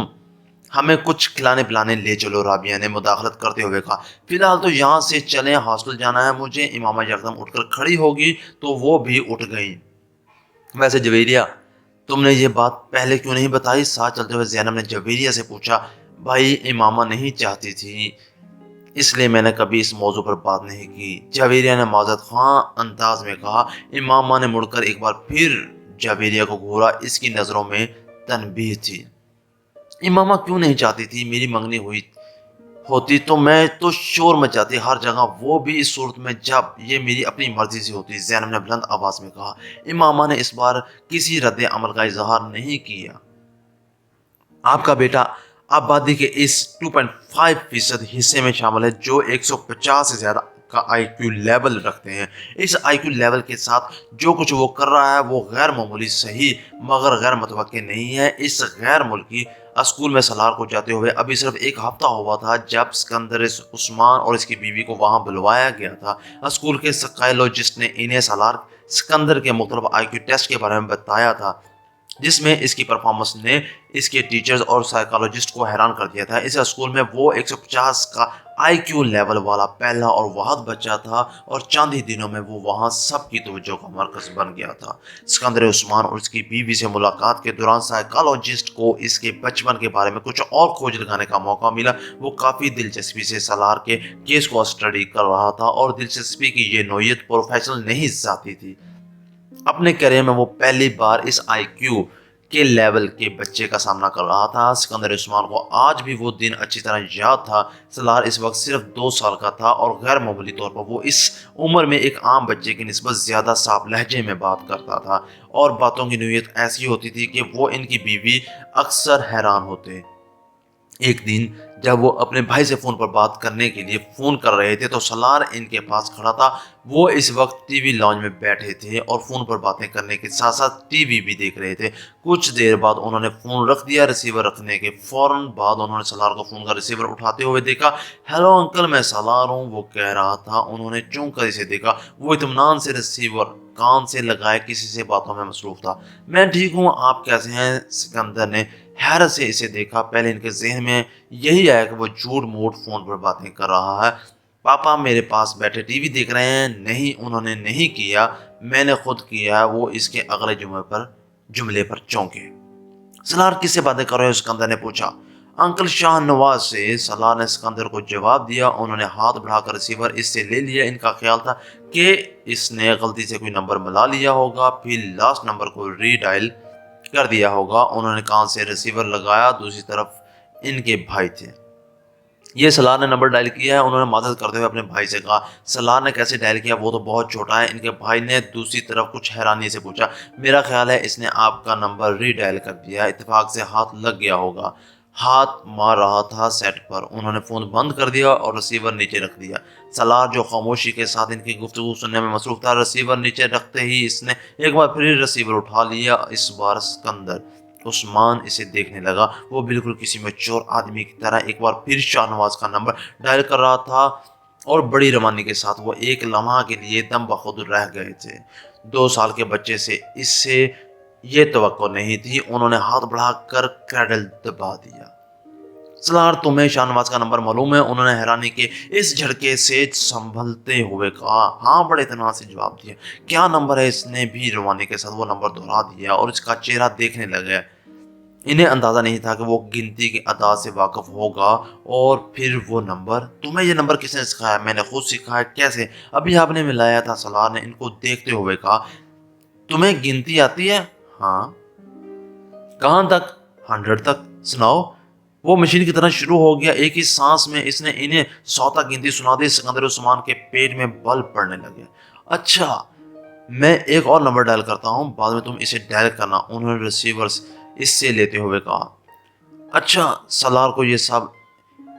ہمیں کچھ کھلانے پلانے لے چلو، رابعہ نے مداخلت کرتے ہوئے کہا۔ فی الحال تو یہاں سے چلیں، ہاسٹل جانا ہے مجھے۔ امامہ یکدم اٹھ کر کھڑی ہوگی تو وہ بھی اٹھ گئیں۔ ویسے جویریہ، تم نے یہ بات پہلے کیوں نہیں بتائی؟ ساتھ چلتے ہوئے زینب نے جویریہ سے پوچھا۔ بھائی امامہ نہیں چاہتی تھی، اس لیے میں نے کبھی اس موضوع پر بات نہیں کی، جویریہ نے معذرت خواہ انداز میں کہا۔ امامہ نے مڑ کر ایک بار پھر جویریہ کو گھورا، اس کی نظروں میں تنبیہ تھی۔ امامہ کیوں نہیں چاہتی تھی؟ میری منگنی ہوتی تو میں تو شور مچاتی ہر جگہ، وہ بھی اس صورت میں جب یہ میری اپنی مرضی سے ہوتی، زینب نے بلند آواز میں کہا۔ امامہ نے اس بار کسی رد عمل کا اظہار نہیں کیا۔ آپ کا بیٹا آبادی کے اس 2.5% حصے میں شامل ہے جو 150 سے زیادہ کا IQ لیول رکھتے ہیں۔ اس IQ لیول کے ساتھ جو کچھ وہ کر رہا ہے وہ غیر معمولی صحیح مگر غیر متوقع نہیں ہے۔ اس غیر ملکی اسکول میں سالار کو جاتے ہوئے ابھی صرف ایک ہفتہ ہوا تھا جب سکندر عثمان اور اس کی بیوی کو وہاں بلوایا گیا تھا۔ اسکول کے سائیکالوجسٹ نے انہیں سالار سکندر کے مختلف IQ ٹیسٹ کے بارے میں بتایا تھا، جس میں اس کی پرفارمنس نے اس کے ٹیچرز اور سائیکالوجسٹ کو حیران کر دیا تھا۔ اس اسکول میں وہ 150 کا IQ لیول والا پہلا اور واحد بچہ تھا، اور چند ہی دنوں میں وہ وہاں سب کی توجہ کا مرکز بن گیا تھا۔ سکندر عثمان اور اس کی بیوی سے ملاقات کے دوران سائیکالوجسٹ کو اس کے بچپن کے بارے میں کچھ اور کھوج لگانے کا موقع ملا۔ وہ کافی دلچسپی سے سالار کے کیس کو اسٹڈی کر رہا تھا، اور دلچسپی کی یہ نوعیت پروفیشنل نہیں ذاتی تھی۔ اپنے کیریئر میں وہ پہلی بار اس IQ کے لیول کے بچے کا سامنا کر رہا تھا۔ سکندر عثمان کو آج بھی وہ دن اچھی طرح یاد تھا۔ سالار اس وقت صرف 2 سال کا تھا، اور غیر معمولی طور پر وہ اس عمر میں ایک عام بچے کی نسبت زیادہ صاف لہجے میں بات کرتا تھا، اور باتوں کی نوعیت ایسی ہوتی تھی کہ وہ ان کی بیوی اکثر حیران ہوتے۔ ایک دن جب وہ اپنے بھائی سے فون پر بات کرنے کے لیے فون کر رہے تھے تو سالار ان کے پاس کھڑا تھا۔ وہ اس وقت ٹی وی لاؤنج میں بیٹھے تھے اور فون پر باتیں کرنے کے ساتھ ساتھ ٹی وی بھی دیکھ رہے تھے۔ کچھ دیر بعد انہوں نے فون رکھ دیا۔ ریسیور رکھنے کے فوراً بعد انہوں نے سالار کو فون کا ریسیور اٹھاتے ہوئے دیکھا۔ ہیلو انکل، میں سالار ہوں، وہ کہہ رہا تھا۔ انہوں نے چونک کر اسے دیکھا۔ وہ اطمینان سے ریسیور کان سے لگائے کسی سے باتوں میں مصروف تھا۔ میں ٹھیک ہوں، آپ کیسے ہیں؟ سکندر نے حیرت سے اسے دیکھا۔ پہلے ان کے ذہن میں یہی آیا کہ وہ جھوٹ موٹ فون پر باتیں کر رہا ہے۔ پاپا میرے پاس بیٹھے ٹی وی دیکھ رہے ہیں۔ نہیں، انہوں نے نہیں کیا، میں نے خود کیا۔ وہ اس کے اگلے جملے پر چونکے۔ سالار کس سے باتیں کر رہے ہو؟ سکندر نے پوچھا۔ انکل شاہ نواز سے، سالار نے سکندر کو جواب دیا۔ انہوں نے ہاتھ بڑھا کر ریسیور اس سے لے لیا۔ ان کا خیال تھا کہ اس نے غلطی سے کوئی نمبر ملا لیا ہوگا، پھر لاسٹ نمبر کو ری ڈائل کر دیا ہوگا۔ انہوں نے کان سے ریسیور لگایا۔ دوسری طرف ان کے بھائی تھے۔ یہ سالار نے نمبر ڈائل کیا ہے، انہوں نے معذرت کرتے ہوئے اپنے بھائی سے کہا۔ سالار نے کیسے ڈائل کیا؟ وہ تو بہت چھوٹا ہے، ان کے بھائی نے دوسری طرف کچھ حیرانی سے پوچھا۔ میرا خیال ہے اس نے آپ کا نمبر ری ڈائل کر دیا، اتفاق سے ہاتھ لگ گیا ہوگا۔ ہاتھ مار رہا تھا سیٹ پر۔ انہوں نے فون بند کر دیا اور ریسیور نیچے رکھ دیا۔ سالار جو خاموشی کے ساتھ ان کی گفتگو سننے میں مصروف تھا، ریسیور نیچے رکھتے ہی اس نے ایک بار پھر ریسیور اٹھا لیا، اس بار سکندر عثمان اسے دیکھنے لگا۔ وہ بالکل کسی میچور آدمی کی طرح ایک بار پھر شاہ نواز کا نمبر ڈائل کر رہا تھا اور بڑی روانی کے ساتھ وہ ایک لمحہ کے لیے دم بخود رہ گئے تھے۔ 2 سال کے بچے سے اس سے یہ توقع نہیں تھی۔ انہوں نے ہاتھ بڑھا کر کریڈل دبا دیا۔ سالار، تمہیں شاہ نواز کا نمبر معلوم ہے؟ انہوں نے حیرانی کے اس جھٹکے سے سنبھلتے ہوئے کہا۔ ہاں، بڑے اطمینان سے جواب دیا۔ کیا نمبر ہے؟ اس نے بھی روانی کے ساتھ وہ نمبر دہرا دیا اور اس کا چہرہ دیکھنے لگا۔ انہیں اندازہ نہیں تھا کہ وہ گنتی کی ادا سے واقف ہوگا اور پھر وہ نمبر۔ تمہیں یہ نمبر کس نے سکھایا؟ میں نے خود سکھایا۔ کیسے؟ ابھی آپ نے ملایا تھا، سالار نے ان کو دیکھتے ہوئے کہا۔ تمہیں گنتی آتی ہے؟ ہاں۔ کہاں تک؟ 100 تک۔ سناؤ۔ وہ مشین کی طرح شروع ہو گیا۔ ایک ہی سانس میں اس نے انہیں 100 تک گنتی سنا دی۔ سکندر عثمان کے پیٹ میں بل پڑنے لگے۔ اچھا، میں ایک اور نمبر ڈائل کرتا ہوں، بعد میں تم اسے ڈائل کرنا، انہوں نے ریسیور اس سے لیتے ہوئے کہا۔ اچھا۔ سالار کو یہ سب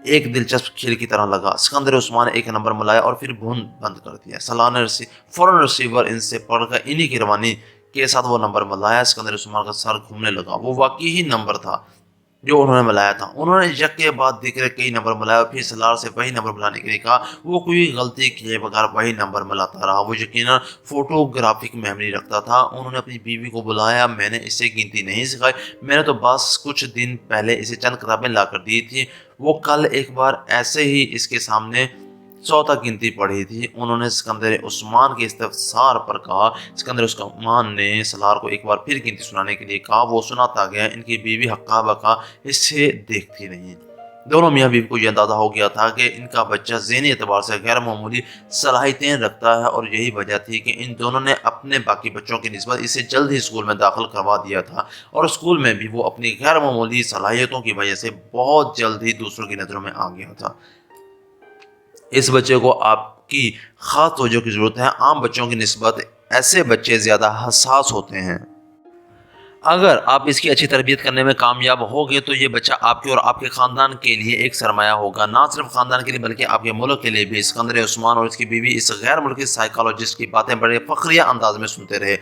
ایک دلچسپ کھیل کی طرح لگا۔ سکندر عثمان نے ایک نمبر ملایا اور پھر بند کر دیا۔ سالار نے فوراً ریسیور ان سے پڑھ کر انہی کی روانی کے ساتھ وہ نمبر ملایا۔ سکندر عثمان کا سر گھومنے لگا۔ وہ واقعی ہی نمبر تھا جو انہوں نے ملایا تھا۔ انہوں نے یک کے بعد دیگر کئی نمبر ملایا اور پھر سالار سے وہی نمبر ملانے کے لیے کہا۔ وہ کوئی غلطی کیے بغیر وہی نمبر ملاتا رہا۔ وہ یقیناً فوٹوگرافک میموری رکھتا تھا۔ انہوں نے اپنی بیوی کو بلایا۔ میں نے اسے گنتی نہیں سکھائی، میں نے تو بس کچھ دن پہلے اسے چند کتابیں لا کر دی تھی۔ وہ کل ایک بار ایسے ہی اس کے سامنے 100 تک گنتی پڑھی تھی، انہوں نے سکندر عثمان کے استفسار پر کہا۔ سکندر عثمان نے سالار کو ایک بار پھر گنتی سنانے کے لیے کہا۔ وہ سناتا گیا۔ ان کی بیوی ہکا بکا اسے دیکھتی نہیں۔ دونوں میاں بیوی کو یہ اندازہ ہو گیا تھا کہ ان کا بچہ ذہنی اعتبار سے غیر معمولی صلاحیتیں رکھتا ہے، اور یہی وجہ تھی کہ ان دونوں نے اپنے باقی بچوں کی نسبت اسے جلد ہی اسکول میں داخل کروا دیا تھا، اور اسکول میں بھی وہ اپنی غیر معمولی صلاحیتوں کی وجہ سے بہت جلد ہی دوسروں کی نظروں میں آ گیا تھا۔ اس بچے کو آپ کی خاص توجہ کی ضرورت ہے۔ عام بچوں کی نسبت ایسے بچے زیادہ حساس ہوتے ہیں۔ اگر آپ اس کی اچھی تربیت کرنے میں کامیاب ہوگے تو یہ بچہ آپ کے اور آپ کے خاندان کے لیے ایک سرمایہ ہوگا، نہ صرف خاندان کے لیے بلکہ آپ کے ملک کے لیے بھی۔ سکندر عثمان اور اس کی بیوی اس غیر ملکی سائیکالوجسٹ کی باتیں بڑے فخریہ انداز میں سنتے رہے۔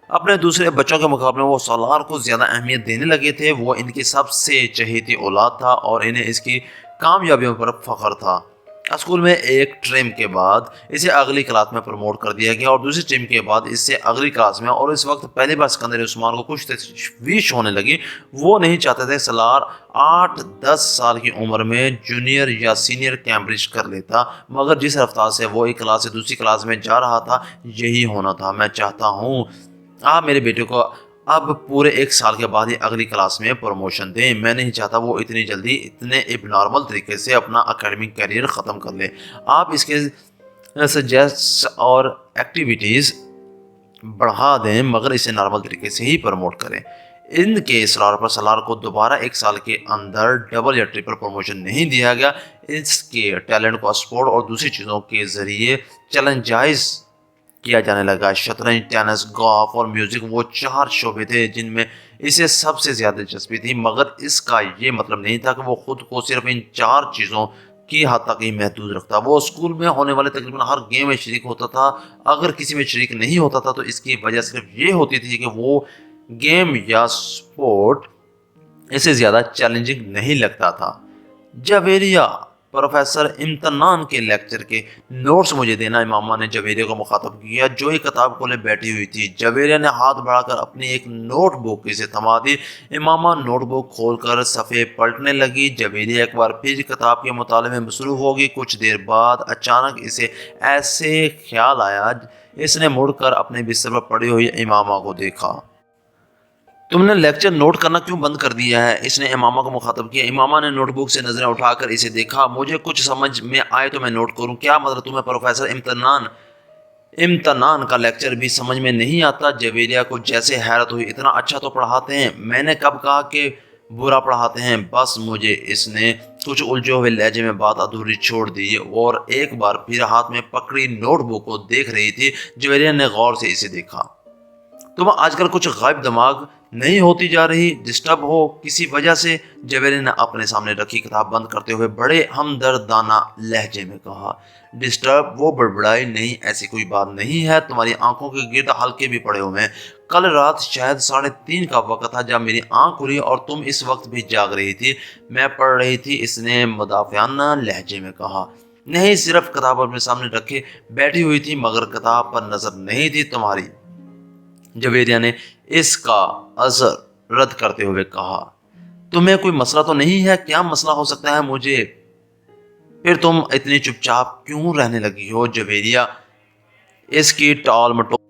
اپنے دوسرے بچوں کے مقابلے میں وہ سالار کو زیادہ اہمیت دینے لگے تھے۔ وہ ان کی سب سے چہیتی اولاد تھا اور انہیں اس کی کامیابیوں پر فخر تھا۔ اسکول میں ایک ٹرم کے بعد اسے اگلی کلاس میں پروموٹ کر دیا گیا اور دوسری ٹرم کے بعد اسے اگلی کلاس میں، اور اس وقت پہلی بار سکندر عثمان کو کچھ تشویش ہونے لگی۔ وہ نہیں چاہتے تھے سالار 8-10 سال کی عمر میں جونیئر یا سینئر کیمبرج کر لیتا، مگر جس رفتار سے وہ ایک کلاس سے دوسری کلاس میں جا رہا تھا یہی ہونا تھا۔ میں چاہتا ہوں آپ میرے بیٹے کو اب پورے 1 سال کے بعد ہی اگلی کلاس میں پروموشن دیں۔ میں نہیں چاہتا وہ اتنی جلدی اتنے اب نارمل طریقے سے اپنا اکیڈمک کیریئر ختم کر لے۔ آپ اس کے سبجیکٹس اور ایکٹیویٹیز بڑھا دیں، مگر اسے نارمل طریقے سے ہی پروموٹ کریں۔ ان کے اصرار پر سالار کو دوبارہ 1 سال کے اندر ڈبل یا ٹرپل پروموشن نہیں دیا گیا۔ اس کے ٹیلنٹ کو اسپورٹ اور دوسری چیزوں کے ذریعے چیلنجائز کیا جانے لگا۔ شطرنج، ٹینس، گولف اور میوزک وہ 4 شعبے تھے جن میں اسے سب سے زیادہ دلچسپی تھی، مگر اس کا یہ مطلب نہیں تھا کہ وہ خود کو صرف ان 4 چیزوں کی حد تک ہی محدود رکھتا۔ وہ اسکول میں ہونے والے تقریباً ہر گیم میں شریک ہوتا تھا۔ اگر کسی میں شریک نہیں ہوتا تھا تو اس کی وجہ صرف یہ ہوتی تھی کہ وہ گیم یا سپورٹ اسے زیادہ چیلنجنگ نہیں لگتا تھا۔ جویریہ، پروفیسر امتنان کے لیکچر کے نوٹس مجھے دینا، امامہ نے جویریہ کو مخاطب کیا جو ایک کتاب کھولے بیٹھی ہوئی تھی۔ جویریہ نے ہاتھ بڑھا کر اپنی ایک نوٹ بک اسے تھما دی۔ امامہ نوٹ بک کھول کر صفحے پلٹنے لگی۔ جویریہ ایک بار پھر کتاب کے مطالعے میں مصروف ہوگی۔ کچھ دیر بعد اچانک اسے ایسے خیال آیا۔ اس نے مڑ کر اپنے بستر پر پڑی ہوئی امامہ کو دیکھا۔ تم نے لیکچر نوٹ کرنا کیوں بند کر دیا ہے؟ اس نے امامہ کو مخاطب کیا۔ امامہ نے نوٹ بک سے نظریں اٹھا کر اسے دیکھا۔ مجھے کچھ سمجھ میں آئے تو میں نوٹ کروں۔ کیا مطلب تمہیں پروفیسر امتنان کا لیکچر بھی سمجھ میں نہیں آتا؟ جویریہ کو جیسے حیرت ہوئی۔ اتنا اچھا تو پڑھاتے ہیں، میں نے کب کہا کہ برا پڑھاتے ہیں؟ بس مجھے اس نے کچھ الجھے ہوئے لہجے میں بات ادھوری چھوڑ دی اور ایک بار پھر ہاتھ میں پکڑی نوٹ بک کو دیکھ رہی تھی۔ جویریہ نے غور سے اسے دیکھا۔ تم آج کل کچھ غائب دماغ نہیں ہوتی جا رہی؟ ڈسٹرب ہو کسی وجہ سے؟ جویریہ نے اپنے سامنے رکھی کتاب بند کرتے ہوئے بڑے ہمدردانہ لہجے میں کہا۔ ڈسٹرب؟ وہ بڑبڑائی۔ نہیں، ایسی کوئی بات نہیں ہے، تمہاری آنکھوں کے گرد حلقے بھی پڑے ہوئے ہیں۔ کل رات شاید 3:30 کا وقت تھا جب میری آنکھ کھلی اور تم اس وقت بھی جاگ رہی تھی۔ میں پڑھ رہی تھی، اس نے مدافعانہ لہجے میں کہا۔ نہیں، صرف کتاب اپنے سامنے رکھے بیٹھی ہوئی تھی، مگر کتاب پر نظر نہیں تھی تمہاری، جویریہ نے اس کا اثر رد کرتے ہوئے کہا۔ تمہیں کوئی مسئلہ تو نہیں ہے؟ کیا مسئلہ ہو سکتا ہے مجھے؟ پھر تم اتنی چپ چاپ کیوں رہنے لگی ہو؟ جویریہ اس کی ٹال مٹول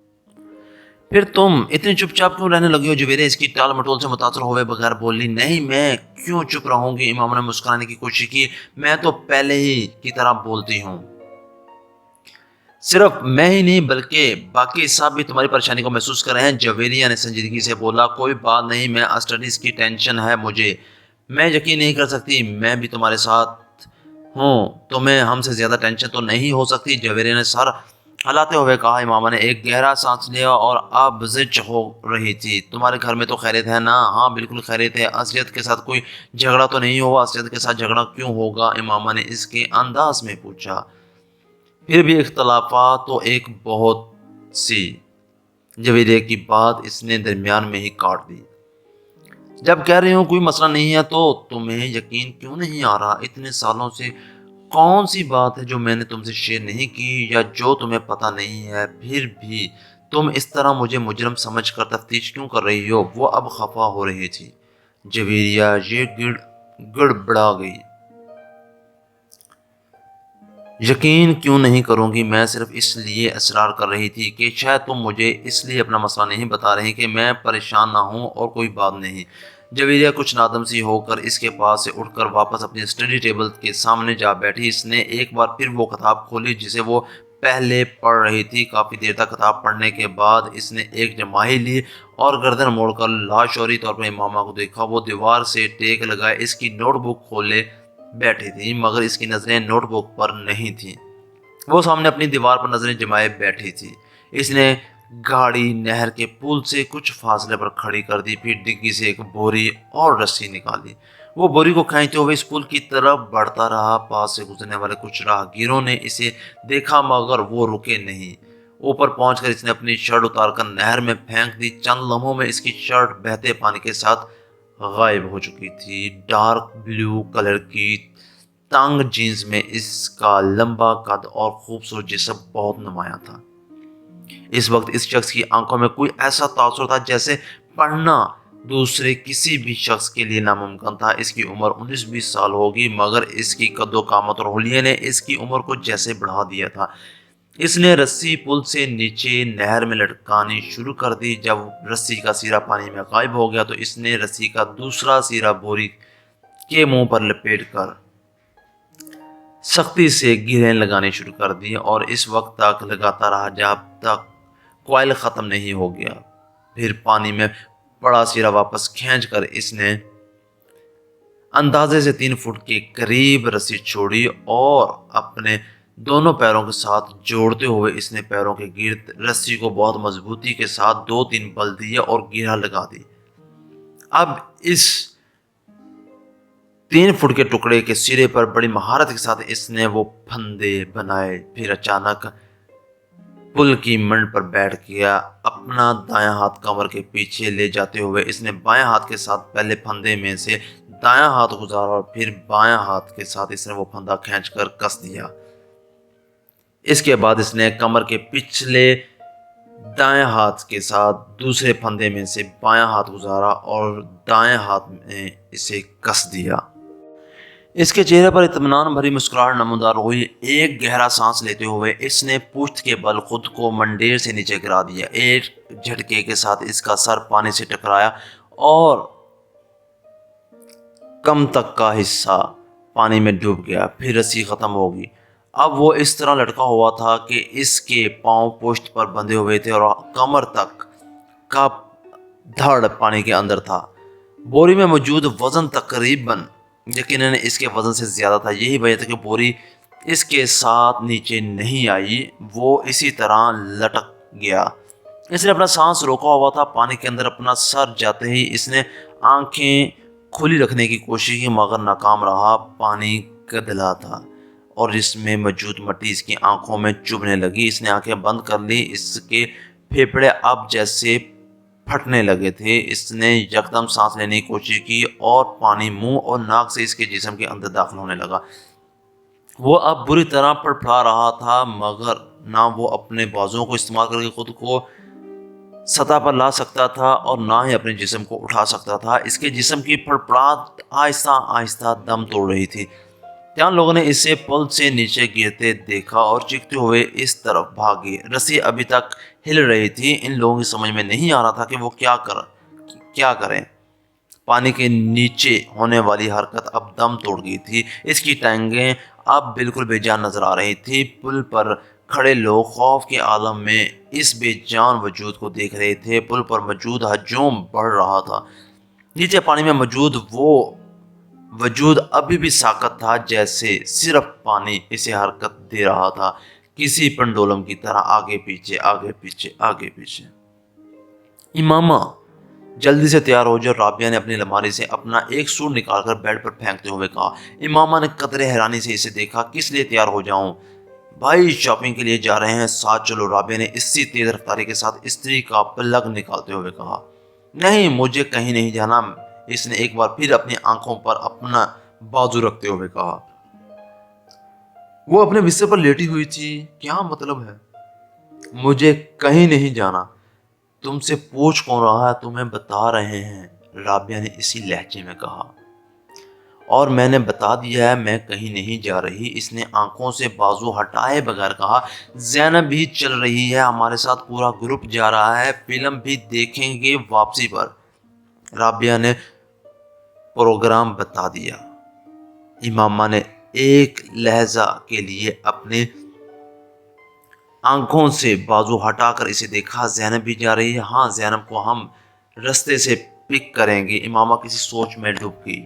جویریہ اس کی ٹال مٹول سے متاثر ہوئے بغیر بولی۔ نہیں، میں کیوں چپ رہوں گی؟ امامہ نے مسکرانے کی کوشش کی۔ میں تو پہلے ہی کی طرح بولتی ہوں۔ صرف میں ہی نہیں بلکہ باقی سب بھی تمہاری پریشانی کو محسوس کر رہے ہیں، جویریہ نے سنجیدگی سے بولا۔ کوئی بات نہیں، میں اسٹڈیز کی ٹینشن ہے مجھے۔ میں یقین نہیں کر سکتی، میں بھی تمہارے ساتھ ہوں، تمہیں ہم سے زیادہ ٹینشن تو نہیں ہو سکتی، جویریہ نے سر ہلاتے ہوئے کہا۔ امامہ نے ایک گہرا سانس لیا اور اب زچ ہو رہی تھی۔ تمہارے گھر میں تو خیریت ہے نا؟ ہاں بالکل خیریت ہے۔ اسد کے ساتھ کوئی جھگڑا تو نہیں ہوا؟ اسد کے ساتھ جھگڑا کیوں ہوگا؟ امامہ نے اس کے انداز میں پوچھا۔ پھر بھی اختلافات تو ایک بہت سی، جویریہ کی بات اس نے درمیان میں ہی کاٹ دی۔ جب کہہ رہی ہوں کوئی مسئلہ نہیں ہے تو تمہیں یقین کیوں نہیں آ رہا؟ اتنے سالوں سے کون سی بات ہے جو میں نے تم سے شیئر نہیں کی یا جو تمہیں پتہ نہیں ہے؟ پھر بھی تم اس طرح مجھے مجرم سمجھ کر تفتیش کیوں کر رہی ہو؟ وہ اب خفا ہو رہی تھی۔ جویریہ یہ گڑبڑا گئی۔ یقین کیوں نہیں کروں گی؟ میں صرف اس لیے اصرار کر رہی تھی کہ شاید تم مجھے اس لیے اپنا مسئلہ نہیں بتا رہی کہ میں پریشان نہ ہوں، اور کوئی بات نہیں۔ جویریہ کچھ نادم سی ہو کر اس کے پاس سے اٹھ کر واپس اپنی اسٹڈی ٹیبل کے سامنے جا بیٹھی۔ اس نے ایک بار پھر وہ کتاب کھولی جسے وہ پہلے پڑھ رہی تھی۔ کافی دیر تک کتاب پڑھنے کے بعد اس نے ایک جماہی لی اور گردن موڑ کر لاشعوری طور پر امامہ کو دیکھا۔ وہ دیوار سے ٹیک لگائے اس کی نوٹ بک کھولے بیٹھی تھی، مگر اس کی نظریں نوٹ بک پر نہیں تھیں۔ وہ سامنے اپنی دیوار پر نظریں جمائے بیٹھی تھی۔ اس نے گاڑی نہر کے پل سے کچھ فاصلے پر کھڑی کر دی، پھر ڈگی سے ایک بوری اور رسی نکالی۔ وہ بوری کو کھینچتے ہوئے اس پل کی طرف بڑھتا رہا۔ پاس سے گزرنے والے کچھ راہگیروں نے اسے دیکھا مگر وہ رکے نہیں۔ اوپر پہنچ کر اس نے اپنی شرٹ اتار کر نہر میں پھینک دی۔ چند لمحوں میں اس کی شرٹ بہتے پانی کے ساتھ غائب ہو چکی تھی۔ ڈارک بلیو کلر کی تنگ جینز میں اس کا لمبا قد اور خوبصورت جسم بہت نمایاں تھا۔ اس وقت اس شخص کی آنکھوں میں کوئی ایسا تاثر تھا جیسے پڑھنا دوسرے کسی بھی شخص کے لیے ناممکن تھا۔ اس کی عمر 19-20 سال ہوگی، مگر اس کی قد و قامت اور حلیے نے اس کی عمر کو جیسے بڑھا دیا تھا۔ اس نے رسی پل سے نیچے نہر میں لٹکانی شروع کر دی۔ جب رسی کا سیرا پانی میں غائب ہو گیا تو اس نے رسی کا دوسرا سیرا بوری کے منہ پر لپیٹ کر سختی سے گیریں لگانے شروع کر دی اور اس وقت تک لگاتا رہا جب تک کوئل ختم نہیں ہو گیا۔ پھر پانی میں بڑا سیرا واپس کھینچ کر اس نے اندازے سے 3 فٹ کے قریب رسی چھوڑی اور اپنے دونوں پیروں کے ساتھ جوڑتے ہوئے اس نے پیروں کے گرد رسی کو بہت مضبوطی کے ساتھ 2-3 بل دیے اور گرہ لگا دی۔ اب اس 3 فٹ کے ٹکڑے کے سرے پر بڑی مہارت کے ساتھ اس نے وہ پھندے بنائے۔ پھر اچانک پل کی منڈ پر بیٹھ گیا۔ اپنا دایاں ہاتھ کمر کے پیچھے لے جاتے ہوئے اس نے بائیں ہاتھ کے ساتھ پہلے پھندے میں سے دایاں ہاتھ گزارا اور پھر بائیں ہاتھ کے ساتھ اس نے وہ پھندا کھینچ کر کس دیا۔ اس کے بعد اس نے کمر کے پچھلے دائیں ہاتھ کے ساتھ دوسرے پھندے میں سے بایاں ہاتھ گزارا اور دائیں ہاتھ میں اسے کس دیا۔ اس کے چہرے پر اطمینان بھری مسکراہٹ نمودار ہوئی۔ ایک گہرا سانس لیتے ہوئے اس نے پشت کے بل خود کو منڈیر سے نیچے گرا دیا۔ ایک جھٹکے کے ساتھ اس کا سر پانی سے ٹکرایا اور کم تک کا حصہ پانی میں ڈوب گیا۔ پھر رسی ختم ہوگی۔ اب وہ اس طرح لٹکا ہوا تھا کہ اس کے پاؤں پشت پر بندھے ہوئے تھے اور کمر تک کا دھڑ پانی کے اندر تھا۔ بوری میں موجود وزن تقریباً یقیناً اس کے وزن سے زیادہ تھا۔ یہی وجہ تھی کہ بوری اس کے ساتھ نیچے نہیں آئی، وہ اسی طرح لٹک گیا۔ اس نے اپنا سانس روکا ہوا تھا، پانی کے اندر اپنا سر جاتے ہی اس نے آنکھیں کھلی رکھنے کی کوشش کی مگر ناکام رہا۔ پانی گدلا تھا اور اس میں موجود مٹی اس کی آنکھوں میں چبھنے لگی۔ اس نے آنکھیں بند کر لی، اس کے پھیپھڑے اب جیسے پھٹنے لگے تھے۔ اس نے یکدم سانس لینے کی کوشش کی اور پانی منہ اور ناک سے اس کے جسم کے اندر داخل ہونے لگا۔ وہ اب بری طرح پڑپڑا رہا تھا مگر نہ وہ اپنے بازوؤں کو استعمال کر کے خود کو سطح پر لا سکتا تھا اور نہ ہی اپنے جسم کو اٹھا سکتا تھا۔ اس کے جسم کی پڑپڑاہٹ آہستہ آہستہ دم توڑ رہی تھی۔ جان لوگوں نے اسے پل سے نیچے گرتے دیکھا اور چیختے ہوئے اس طرف بھاگے۔ رسی ابھی تک ہل رہی تھی۔ ان لوگوں کی سمجھ میں نہیں آ رہا تھا کہ وہ کیا کریں۔ پانی کے نیچے ہونے والی حرکت اب دم توڑ گئی تھی۔ اس کی ٹانگیں اب بالکل بے جان نظر آ رہی تھی۔ پل پر کھڑے لوگ خوف کے عالم میں اس بے جان وجود کو دیکھ رہے تھے۔ پل پر موجود ہجوم بڑھ رہا تھا۔ نیچے پانی میں موجود وہ وجود ابھی بھی ساکت تھا، جیسے صرف پانی اسے حرکت دے رہا تھا، کسی پنڈولم کی طرح آگے پیچھے آگے پیچھے آگے پیچھے۔ امامہ جلدی سے تیار ہو جو، رابعہ نے اپنی الماری سے اپنا ایک سوٹ نکال کر بیڈ پر پھینکتے ہوئے کہا۔ امامہ نے قدرے حیرانی سے اسے دیکھا۔ کس لیے تیار ہو جاؤں؟ بھائی شاپنگ کے لیے جا رہے ہیں، ساتھ چلو، رابعہ نے اسی تیز رفتاری کے ساتھ استری کا پلگ نکالتے ہوئے کہا۔ نہیں، مجھے کہیں نہیں جانا، اس نے ایک بار پھر اپنی آنکھوں پر اپنا بازو رکھتے ہوئے کہا۔ وہ اپنے بستر پر لیٹی ہوئی تھی۔ کیا مطلب ہے؟ مجھے کہیں نہیں جانا۔ تم سے پوچھ کون رہا ہے؟ تمہیں بتا رہے ہیں، رابعہ نے اسی لہجے میں کہا۔ اور میں نے بتا دیا ہے میں کہیں نہیں جا رہی، اس نے آنکھوں سے بازو ہٹائے بغیر کہا۔ زینب بھی چل رہی ہے ہمارے ساتھ، پورا گروپ جا رہا ہے، فلم بھی دیکھیں گے واپسی پر، رابعہ نے پروگرام بتا دیا۔ امامہ نے ایک لہجہ کے لیے اپنے آنکھوں سے بازو ہٹا کر اسے دیکھا۔ زینب بھی جا رہی ہے؟ ہاں، زینب کو ہم رستے سے پک کریں گے۔ امامہ کسی سوچ میں ڈوب گئی۔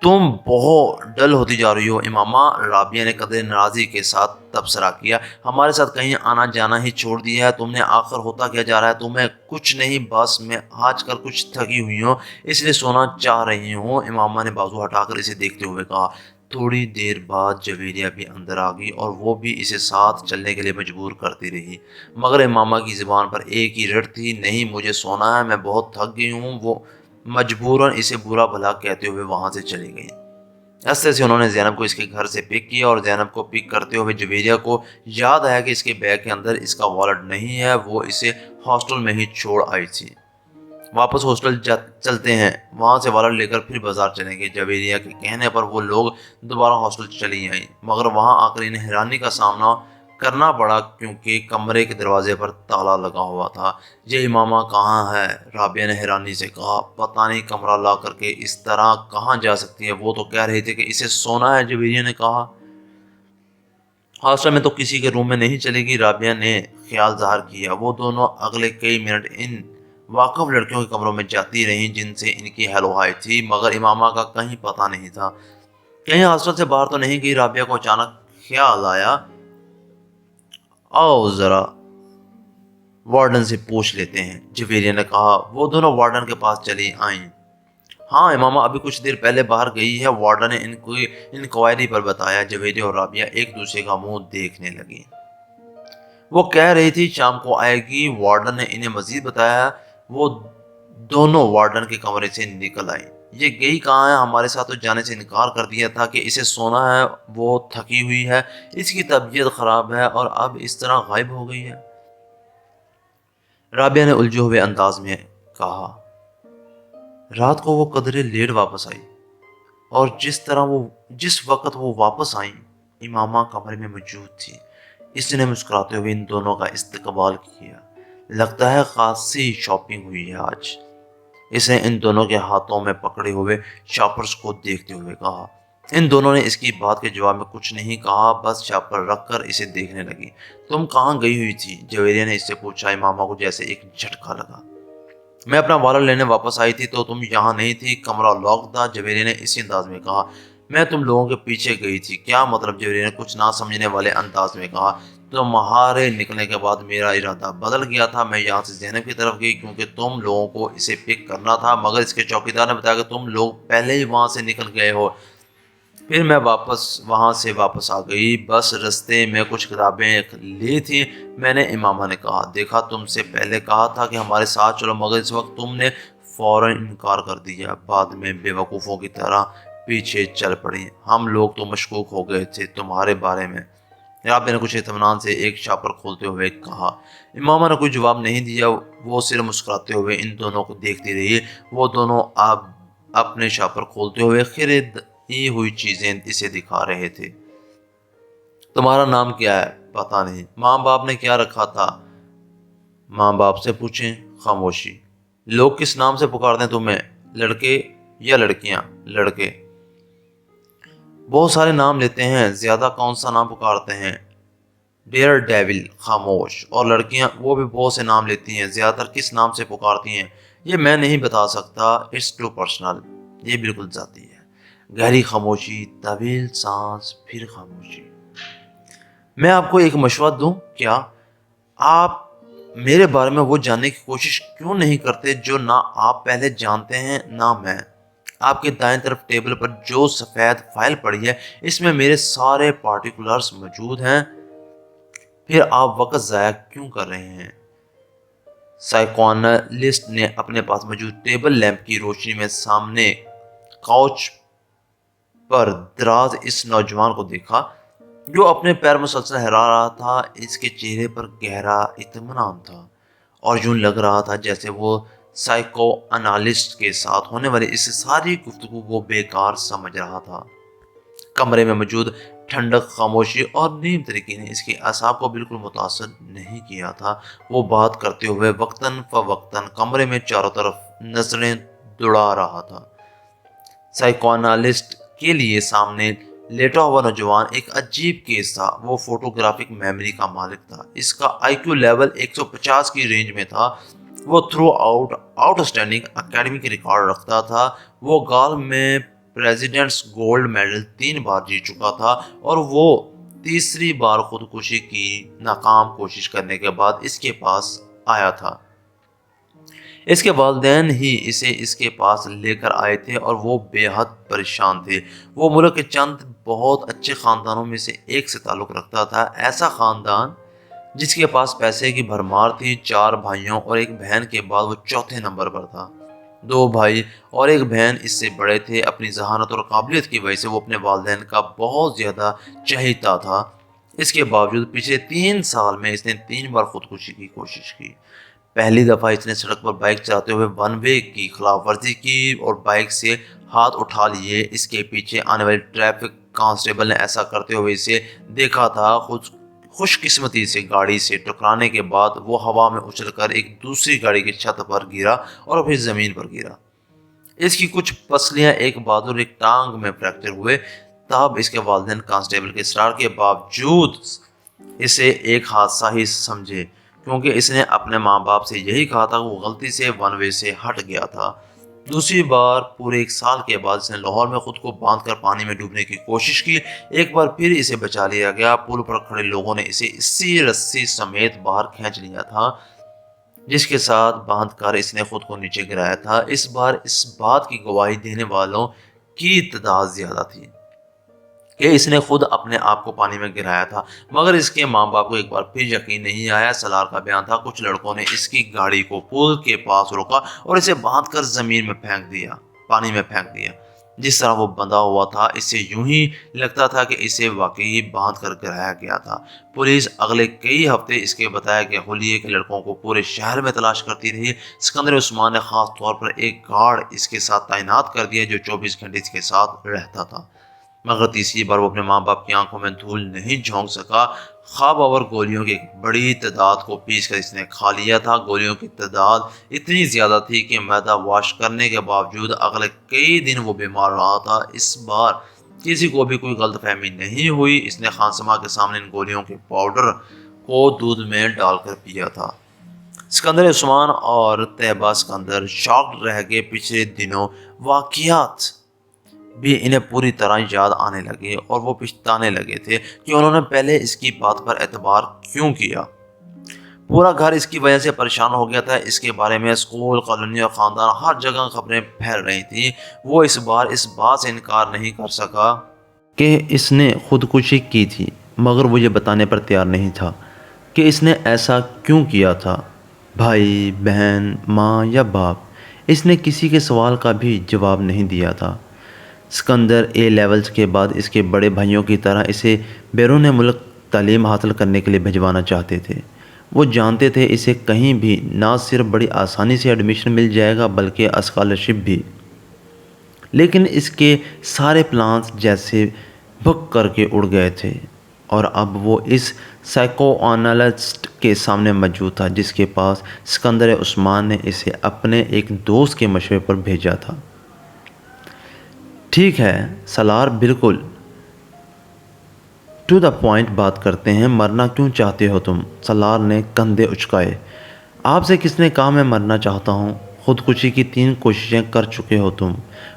تم بہت ڈل ہوتی جا رہی ہو امامہ، رابعہ نے قدرے ناراضی کے ساتھ تبصرہ کیا۔ ہمارے ساتھ کہیں آنا جانا ہی چھوڑ دیا ہے تم نے، آخر ہوتا کیا جا رہا ہے تمہیں؟ کچھ نہیں، بس میں آج کل کچھ تھکی ہوئی ہوں، اس لیے سونا چاہ رہی ہوں، امامہ نے بازو ہٹا کر اسے دیکھتے ہوئے کہا۔ تھوڑی دیر بعد جویریہ بھی اندر آ گئی اور وہ بھی اسے ساتھ چلنے کے لیے مجبور کرتی رہی، مگر امامہ کی زبان پر ایک ہی رٹ تھی، نہیں مجھے سونا ہے، میں بہت تھک گئی ہوں۔ وہ مجبوراً اسے برا بھلا کہتے ہوئے وہاں سے چلی گئی۔ راستے سے انہوں نے زینب کو اس کے گھر سے پک کیا اور زینب کو پک کرتے ہوئے جویریہ کو یاد آیا کہ اس کے بیگ کے اندر اس کا والٹ نہیں ہے، وہ اسے ہاسٹل میں ہی چھوڑ آئی تھی۔ واپس ہاسٹل چلتے ہیں، وہاں سے والٹ لے کر پھر بازار چلیں گے۔ جویریہ کے کہنے پر وہ لوگ دوبارہ ہاسٹل چلی آئیں، مگر وہاں آ کر انہیں حیرانی کا سامنا کرنا پڑا کیونکہ کمرے کے دروازے پر تالا لگا ہوا تھا۔ یہ امامہ کہاں ہے؟ رابعہ نے حیرانی سے کہا۔ پتہ نہیں، کمرہ لا کر کے اس طرح کہاں جا سکتی ہے؟ وہ تو کہہ رہی تھی کہ اسے سونا ہے، جویریہ نے کہا۔ ہاسٹل میں تو کسی کے روم میں نہیں چلے گی، رابعہ نے خیال ظاہر کیا۔ وہ دونوں اگلے کئی منٹ ان واقف لڑکیوں کے کمروں میں جاتی رہیں جن سے ان کی ہیلو ہائی تھی، مگر امامہ کا کہیں پتہ نہیں تھا۔ کہیں ہاسٹل سے باہر تو نہیں گئی؟ رابعہ کو اچانک خیال آیا، آؤ ذرا وارڈن سے پوچھ لیتے ہیں، جویریہ نے کہا۔ وہ دونوں وارڈن کے پاس چلی آئیں۔ ہاں، امامہ ابھی کچھ دیر پہلے باہر گئی ہے، وارڈن نے انکوائری پر بتایا۔ جویریہ اور رابعہ ایک دوسرے کا منہ دیکھنے لگی۔ وہ کہہ رہی تھی شام کو آئے گی، وارڈن نے انہیں مزید بتایا۔ وہ دونوں وارڈن کے کمرے سے نکل آئیں۔ یہ گئی کہاں ہے؟ ہمارے ساتھ تو جانے سے انکار کر دیا تھا کہ اسے سونا ہے، وہ تھکی ہوئی ہے، اس کی طبیعت خراب ہے اور اب اس طرح غائب ہو گئی ہے، رابعہ نے الجھے ہوئے انداز میں کہا۔ رات کو وہ قدرے لیٹ واپس آئی اور جس وقت وہ واپس آئیں امامہ کمرے میں موجود تھی۔ اس نے مسکراتے ہوئے ان دونوں کا استقبال کیا۔ لگتا ہے خاصی شاپنگ ہوئی ہے آج، اس نے ان دونوں کے ہاتھوں میں پکڑے ہوئے شاپرز کو دیکھتے ہوئے کہا۔ ان دونوں نے اس کی بات کے جواب میں کچھ نہیں کہا، بس شاپر رکھ کر اسے دیکھنے لگی۔ تم کہاں گئی ہوئی تھی؟ جویریہ نے اس سے پوچھا۔ امامہ کو جیسے ایک جھٹکا لگا۔ میں اپنا والٹ لینے واپس آئی تھی تو تم یہاں نہیں تھی، کمرہ لاک تھا، جویریہ نے اسی انداز میں کہا۔ میں تم لوگوں کے پیچھے گئی تھی۔ کیا مطلب؟ جویریہ نے کچھ نہ سمجھنے والے انداز میں کہا۔ تمہارے نکلنے کے بعد میرا ارادہ بدل گیا تھا. میں یہاں سے زینب کی طرف گئی کیونکہ تم لوگوں کو اسے پک کرنا تھا, مگر اس کے چوکیدار نے بتایا کہ تم لوگ پہلے ہی وہاں سے نکل گئے ہو. پھر میں وہاں سے واپس آ گئی. بس رستے میں کچھ کتابیں لی تھیں. میں نے امامہ نے کہا, دیکھا تم سے پہلے کہا تھا کہ ہمارے ساتھ چلو, مگر اس وقت تم نے فوراً انکار کر دیا. بعد میں بے وقوفوں کی طرح پیچھے چل پڑی. ہم لوگ تو مشکوک ہو گئے تھے تمہارے بارے میں. رابعہ نے کچھ اطمینان سے ایک شاپر کھولتے ہوئے کہا. امامہ نے کوئی جواب نہیں دیا. وہ صرف مسکراتے ہوئے ان دونوں کو دیکھتی رہی. وہ دونوں اب اپنے شاپر کھولتے ہوئے خریدی ہوئی چیزیں اسے دکھا رہے تھے. تمہارا نام کیا ہے؟ پتا نہیں. ماں باپ نے کیا رکھا تھا؟ ماں باپ سے پوچھیں. خاموشی. لوگ کس نام سے پکارتے ہیں تمہیں؟ لڑکے یا لڑکیاں؟ لڑکے. بہت سارے نام لیتے ہیں, زیادہ کون سا نام پکارتے ہیں؟ Dear devil. خاموش. اور لڑکیاں؟ وہ بھی بہت سے نام لیتی ہیں, زیادہ تر کس نام سے پکارتی ہیں؟ یہ میں نہیں بتا سکتا. It's too personal. یہ بالکل ذاتی ہے. گہری خاموشی, طویل سانس, پھر خاموشی. میں آپ کو ایک مشورہ دوں کیا؟ آپ میرے بارے میں وہ جاننے کی کوشش کیوں نہیں کرتے جو نہ آپ پہلے جانتے ہیں نہ میں؟ آپ کے دائیں طرف ٹیبل پر جو سفید فائل پڑی ہے اس میں میرے سارے پارٹیکولرز موجود ہیں. پھر آپ وقت ضائع کیوں کر رہے ہیں؟ سائیکوانالسٹ نے اپنے پاس موجود ٹیبل لیمپ کی روشنی میں سامنے کاؤچ پر دراز اس نوجوان کو دیکھا جو اپنے پیر مسلسل ہلا رہا تھا. اس کے چہرے پر گہرا اطمینان تھا اور یوں لگ رہا تھا جیسے وہ سائیکو انالسٹ کے ساتھ ہونے والی اس ساری گفتگو کو بیکار سمجھ رہا تھا. کمرے میں موجود ٹھنڈک, خاموشی اور نیم طریقے نے اس کے اعصاب کو بالکل متاثر نہیں کیا تھا. وہ بات کرتے ہوئے وقتاً فوقتاً کمرے میں چاروں طرف نظریں دوڑا رہا تھا. سائیکوانالسٹ کے لیے سامنے لیٹا ہوا نوجوان ایک عجیب کیس تھا. وہ فوٹوگرافک میموری کا مالک تھا. اس کا آئی کیو لیول 150 کی رینج میں تھا. وہ through out standing academic record رکھتا تھا. وہ گال میں پریزیڈنٹس گولڈ میڈل 3 بار جیت چکا تھا اور وہ تیسری بار خودکشی کی ناکام کوشش کرنے کے بعد اس کے پاس آیا تھا. اس کے والدین ہی اسے اس کے پاس لے کر آئے تھے اور وہ بے حد پریشان تھے. وہ ملک کے چند بہت اچھے خاندانوں میں سے ایک سے تعلق رکھتا تھا. ایسا خاندان جس کے پاس پیسے کی بھرمار تھی. 4 بھائیوں اور ایک بہن کے بعد وہ چوتھے نمبر پر تھا. 2 بھائی اور ایک بہن اس سے بڑے تھے. اپنی ذہانت اور قابلیت کی وجہ سے وہ اپنے والدین کا بہت زیادہ چہیتا تھا. اس کے باوجود پچھلے 3 سال میں اس نے 3 بار خودکشی کی کوشش کی. پہلی دفعہ اس نے سڑک پر بائک چلاتے ہوئے ون وے کی خلاف ورزی کی اور بائک سے ہاتھ اٹھا لیے. اس کے پیچھے آنے والے ٹریفک کانسٹیبل نے ایسا کرتے ہوئے اسے دیکھا تھا. خوش قسمتی سے گاڑی سے ٹکرانے کے بعد وہ ہوا میں اچھل کر ایک دوسری گاڑی کی چھت پر گرا اور پھر زمین پر گرا. اس کی کچھ پسلیاں ایک بازو اور ایک ٹانگ میں فریکچر ہوئے. تب اس کے والدین کانسٹیبل کے اصرار کے باوجود اسے ایک حادثہ ہی سمجھے کیونکہ اس نے اپنے ماں باپ سے یہی کہا تھا کہ وہ غلطی سے ون وے سے ہٹ گیا تھا. دوسری بار پورے 1 سال کے بعد اس نے لاہور میں خود کو باندھ کر پانی میں ڈوبنے کی کوشش کی. ایک بار پھر اسے بچا لیا گیا. پل پر کھڑے لوگوں نے اسے اسی رسی سمیت باہر کھینچ لیا تھا جس کے ساتھ باندھ کر اس نے خود کو نیچے گرایا تھا. اس بار اس بات کی گواہی دینے والوں کی تعداد زیادہ تھی کہ اس نے خود اپنے آپ کو پانی میں گرایا تھا, مگر اس کے ماں باپ کو ایک بار پھر یقین نہیں آیا. سالار کا بیان تھا کچھ لڑکوں نے اس کی گاڑی کو پل کے پاس روکا اور اسے باندھ کر زمین میں پھینک دیا, پانی میں پھینک دیا. جس طرح وہ بندھا ہوا تھا اس سے یوں ہی لگتا تھا کہ اسے واقعی باندھ کر گرایا گیا تھا. پولیس اگلے کئی ہفتے اس کے بتایا کہ حلیے کے لڑکوں کو پورے شہر میں تلاش کرتی رہی. سکندر عثمان نے خاص طور پر ایک گارڈ اس کے ساتھ تعینات کر دیا جو 24 گھنٹے اس کے ساتھ رہتا تھا, مگر تیسری بار وہ اپنے ماں باپ کی آنکھوں میں دھول نہیں جھونک سکا. خواب اور گولیوں کی ایک بڑی تعداد کو پیس کر اس نے کھا لیا تھا. گولیوں کی تعداد اتنی زیادہ تھی کہ معدہ واش کرنے کے باوجود اگلے کئی دن وہ بیمار رہا تھا. اس بار کسی کو بھی کوئی غلط فہمی نہیں ہوئی. اس نے خانسما کے سامنے ان گولیوں کے پاؤڈر کو دودھ میں ڈال کر پیا تھا. سکندر عثمان اور طیبہ سکندر شاکڈ رہ گئے. پچھلے دنوں واقعات بھی انہیں پوری طرح یاد آنے لگے اور وہ پچھتانے لگے تھے کہ انہوں نے پہلے اس کی بات پر اعتبار کیوں کیا۔ پورا گھر اس کی وجہ سے پریشان ہو گیا تھا۔ اس کے بارے میں اسکول، کالونی اور خاندان ہر جگہ خبریں پھیل رہی تھیں۔ وہ اس بار اس بات سے انکار نہیں کر سکا کہ اس نے خودکشی کی تھی، مگر وہ یہ بتانے پر تیار نہیں تھا کہ اس نے ایسا کیوں کیا تھا۔ بھائی، بہن، ماں یا باپ، اس نے کسی کے سوال کا بھی جواب نہیں دیا تھا۔ سکندر اے لیولز کے بعد اس کے بڑے بھائیوں کی طرح اسے بیرون ملک تعلیم حاصل کرنے کے لیے بھجوانا چاہتے تھے۔ وہ جانتے تھے اسے کہیں بھی نہ صرف بڑی آسانی سے ایڈمیشن مل جائے گا بلکہ اسکالرشپ بھی، لیکن اس کے سارے پلانز جیسے بھگ کر کے اڑ گئے تھے، اور اب وہ اس سائیکو انالسٹ کے سامنے موجود تھا جس کے پاس سکندر عثمان نے اسے اپنے ایک دوست کے مشورے پر بھیجا تھا۔ ٹھیک ہے سالار، بالکل ٹو دا پوائنٹ بات کرتے ہیں۔ مرنا کیوں چاہتے ہو تم؟ سالار نے کندھے اچکائے۔ آپ سے کس نے کہا میں مرنا چاہتا ہوں؟ خودکشی کی 3 کوششیں کر چکے ہو تم۔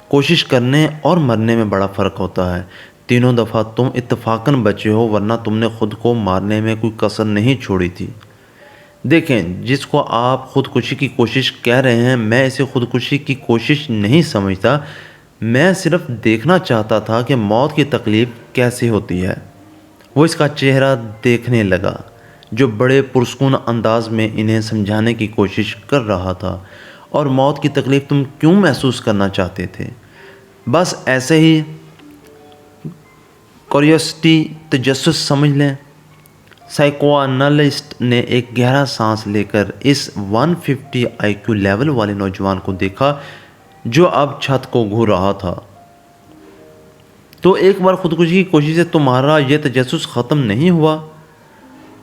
کوشش کرنے اور مرنے میں بڑا فرق ہوتا ہے۔ تینوں دفعہ تم اتفاقاً بچے ہو، ورنہ تم نے خود کو مارنے میں کوئی کسر نہیں چھوڑی تھی۔ دیکھیں، جس کو آپ خودکشی کی کوشش کہہ رہے ہیں، میں اسے خودکشی کی کوشش نہیں سمجھتا۔ میں صرف دیکھنا چاہتا تھا کہ موت کی تکلیف کیسے ہوتی ہے۔ وہ اس کا چہرہ دیکھنے لگا جو بڑے پرسکون انداز میں انہیں سمجھانے کی کوشش کر رہا تھا۔ اور موت کی تکلیف تم کیوں محسوس کرنا چاہتے تھے؟ بس ایسے ہی، کیوریوسٹی، تجسس سمجھ لیں۔ سائیکو انالسٹ نے ایک گہرا سانس لے کر اس 150 آئی کیو لیول والے نوجوان کو دیکھا جو اب چھت کو گھور رہا تھا۔ تو ایک بار خودکشی کی کوشش سے تمہارا یہ تجسس ختم نہیں ہوا؟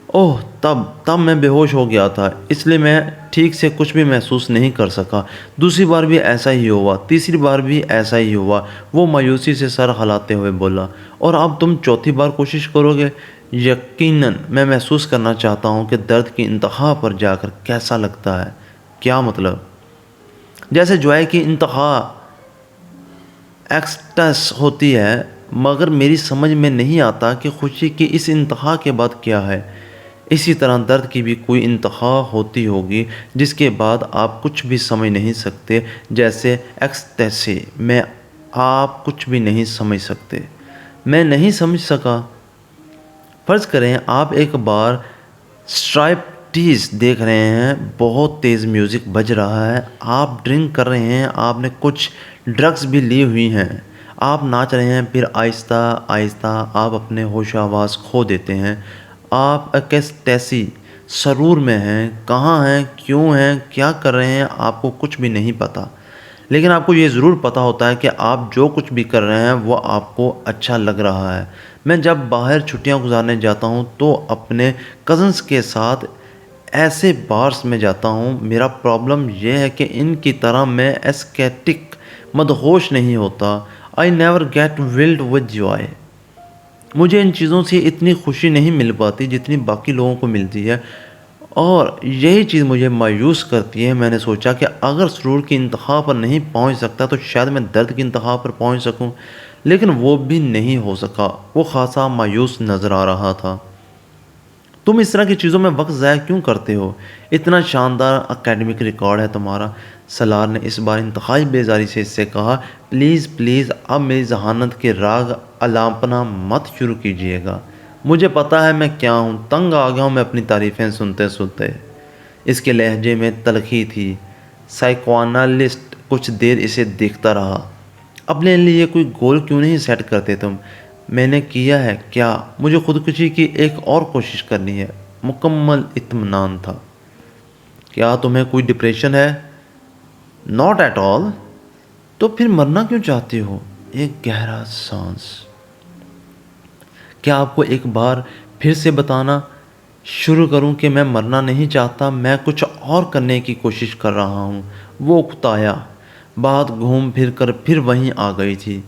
اوہ، تب میں بے ہوش ہو گیا تھا، اس لیے میں ٹھیک سے کچھ بھی محسوس نہیں کر سکا۔ دوسری بار بھی ایسا ہی ہوا، تیسری بار بھی ایسا ہی ہوا۔ وہ مایوسی سے سر ہلاتے ہوئے بولا۔ اور اب تم چوتھی بار کوشش کرو گے؟ یقیناً میں محسوس کرنا چاہتا ہوں کہ درد کی انتہا پر جا کر کیسا لگتا ہے۔ کیا مطلب؟ جیسے جوائے کی انتہا ایکسٹس ہوتی ہے، مگر میری سمجھ میں نہیں آتا کہ خوشی کی اس انتہا کے بعد کیا ہے۔ اسی طرح درد کی بھی کوئی انتہا ہوتی ہوگی جس کے بعد آپ کچھ بھی سمجھ نہیں سکتے، جیسے ایکسٹیسی میں آپ کچھ بھی نہیں سمجھ سکتے۔ میں نہیں سمجھ سکا۔ فرض کریں آپ ایک بار اسٹرائپٹیز دیکھ رہے ہیں، بہت تیز میوزک بج رہا ہے، آپ ڈرنک کر رہے ہیں، آپ نے کچھ ڈرگز بھی لی ہوئی ہیں، آپ ناچ رہے ہیں، پھر آہستہ آہستہ آپ اپنے ہوش و حواس کھو دیتے ہیں۔ آپ ایکسٹیسی سرور میں ہیں، کہاں ہیں، کیوں ہیں، کیا کر رہے ہیں، آپ کو کچھ بھی نہیں پتہ، لیکن آپ کو یہ ضرور پتہ ہوتا ہے کہ آپ جو کچھ بھی کر رہے ہیں وہ آپ کو اچھا لگ رہا ہے۔ میں جب باہر چھٹیاں گزارنے جاتا ہوں تو اپنے کزنز کے ساتھ ایسے بارز میں جاتا ہوں۔ میرا پرابلم یہ ہے کہ ان کی طرح میں ایسکیٹک مدہوش نہیں ہوتا۔ I never get filled with joy۔ مجھے ان چیزوں سے اتنی خوشی نہیں مل پاتی جتنی باقی لوگوں کو ملتی ہے، اور یہی چیز مجھے مایوس کرتی ہے۔ میں نے سوچا کہ اگر سرور کی انتہا پر نہیں پہنچ سکتا تو شاید میں درد کی انتہا پر پہنچ سکوں، لیکن وہ بھی نہیں ہو سکا۔ وہ خاصا مایوس نظر آ رہا تھا۔ تم اس طرح کی چیزوں میں وقت ضائع کیوں کرتے ہو؟ اتنا شاندار اکیڈمک ریکارڈ ہے تمہارا۔ سالار نے اس بار انتہائی بیزاری سے اس سے کہا۔ پلیز اب میری ذہانت کے راگ الاپنا مت شروع کیجیے گا۔ مجھے پتہ ہے میں کیا ہوں، تنگ آ گیا ہوں میں اپنی تعریفیں سنتے سنتے۔ اس کے لہجے میں تلخی تھی۔ سائیکو انالسٹ کچھ دیر اسے دیکھتا رہا۔ اپنے لیے کوئی گول کیوں نہیں سیٹ کرتے تم؟ میں نے کیا ہے کیا؟ مجھے خودکشی کی ایک اور کوشش کرنی ہے۔ مکمل اطمینان تھا۔ کیا تمہیں کوئی ڈپریشن ہے؟ Not at all. تو پھر مرنا کیوں چاہتے ہو؟ ایک گہرا سانس۔ کیا آپ کو ایک بار پھر سے بتانا شروع کروں کہ میں مرنا نہیں چاہتا، میں کچھ اور کرنے کی کوشش کر رہا ہوں؟ وہ اکتایا۔ بات گھوم پھر کر پھر وہیں آ گئی تھی۔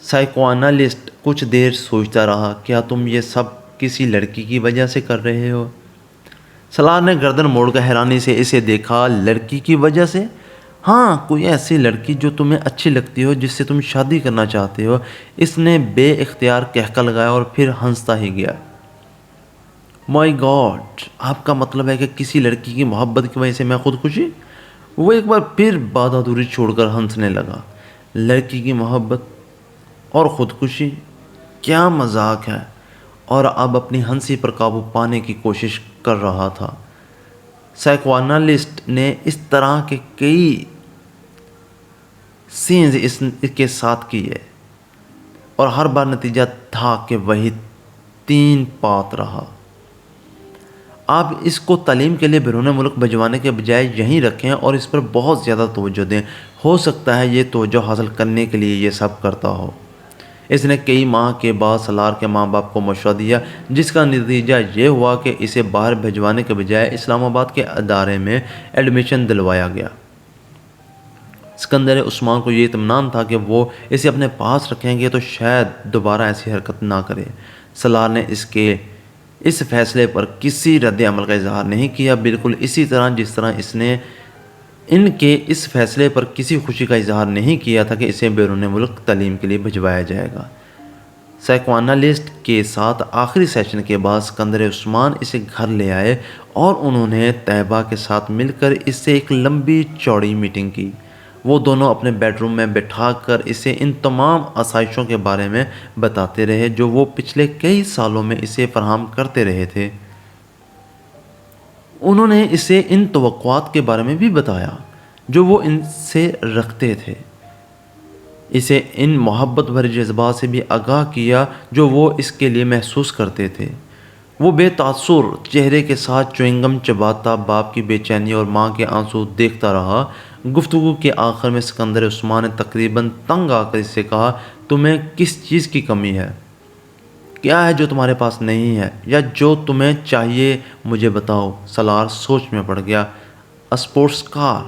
سائیکو انالسٹ کچھ دیر سوچتا رہا۔ کیا تم یہ سب کسی لڑکی کی وجہ سے کر رہے ہو؟ سالار نے گردن موڑ کر حیرانی سے اسے دیکھا۔ لڑکی کی وجہ سے؟ ہاں کوئی ایسی لڑکی جو تمہیں اچھی لگتی ہو، جس سے تم شادی کرنا چاہتے ہو، اس نے بے اختیار کہکا لگایا اور پھر ہنستا ہی گیا۔ مائی گاڈ، آپ کا مطلب ہے کہ کسی لڑکی کی محبت کی وجہ سے میں خودکشی؟ وہ ایک بار پھر بات ادھوری چھوڑ کر ہنسنے لگا۔ لڑکی کی محبت اور خودکشی، کیا مذاق ہے! اور اب اپنی ہنسی پر قابو پانے کی کوشش کر رہا تھا۔ سائیکوانالسٹ نے اس طرح کے کئی سینز اس کے ساتھ کیے اور ہر بار نتیجہ تھا کہ وہی 3 بات رہا۔ آپ اس کو تعلیم کے لیے بیرون ملک بھجوانے کے بجائے یہیں رکھیں اور اس پر بہت زیادہ توجہ دیں۔ ہو سکتا ہے یہ توجہ حاصل کرنے کے لیے یہ سب کرتا ہو۔ اس نے کئی ماہ کے بعد سالار کے ماں باپ کو مشورہ دیا، جس کا نتیجہ یہ ہوا کہ اسے باہر بھجوانے کے بجائے اسلام آباد کے ادارے میں ایڈمیشن دلوایا گیا۔ سکندر عثمان کو یہ اطمینان تھا کہ وہ اسے اپنے پاس رکھیں گے تو شاید دوبارہ ایسی حرکت نہ کرے۔ سالار نے اس فیصلے پر کسی رد عمل کا اظہار نہیں کیا، بالکل اسی طرح جس طرح اس نے ان کے اس فیصلے پر کسی خوشی کا اظہار نہیں کیا تھا کہ اسے بیرون ملک تعلیم کے لیے بھجوایا جائے گا۔ سائیکوانالسٹ کے ساتھ آخری سیشن کے بعد سکندر عثمان اسے گھر لے آئے اور انہوں نے طیبہ کے ساتھ مل کر اس سے ایک لمبی چوڑی میٹنگ کی۔ وہ دونوں اپنے بیڈ روم میں بٹھا کر اسے ان تمام آسائشوں کے بارے میں بتاتے رہے جو وہ پچھلے کئی سالوں میں اسے فراہم کرتے رہے تھے۔ انہوں نے اسے ان توقعات کے بارے میں بھی بتایا جو وہ ان سے رکھتے تھے، اسے ان محبت بھرے جذبات سے بھی آگاہ کیا جو وہ اس کے لیے محسوس کرتے تھے۔ وہ بے تاثر چہرے کے ساتھ چوئنگم چباتا باپ کی بے چینی اور ماں کے آنسو دیکھتا رہا۔ گفتگو کے آخر میں سکندر عثمان نے تقریباً تنگ آ کر اس سے کہا، تمہیں کس چیز کی کمی ہے؟ کیا ہے جو تمہارے پاس نہیں ہے یا جو تمہیں چاہیے مجھے بتاؤ۔ سالار سوچ میں پڑ گیا۔ اسپورٹس کار،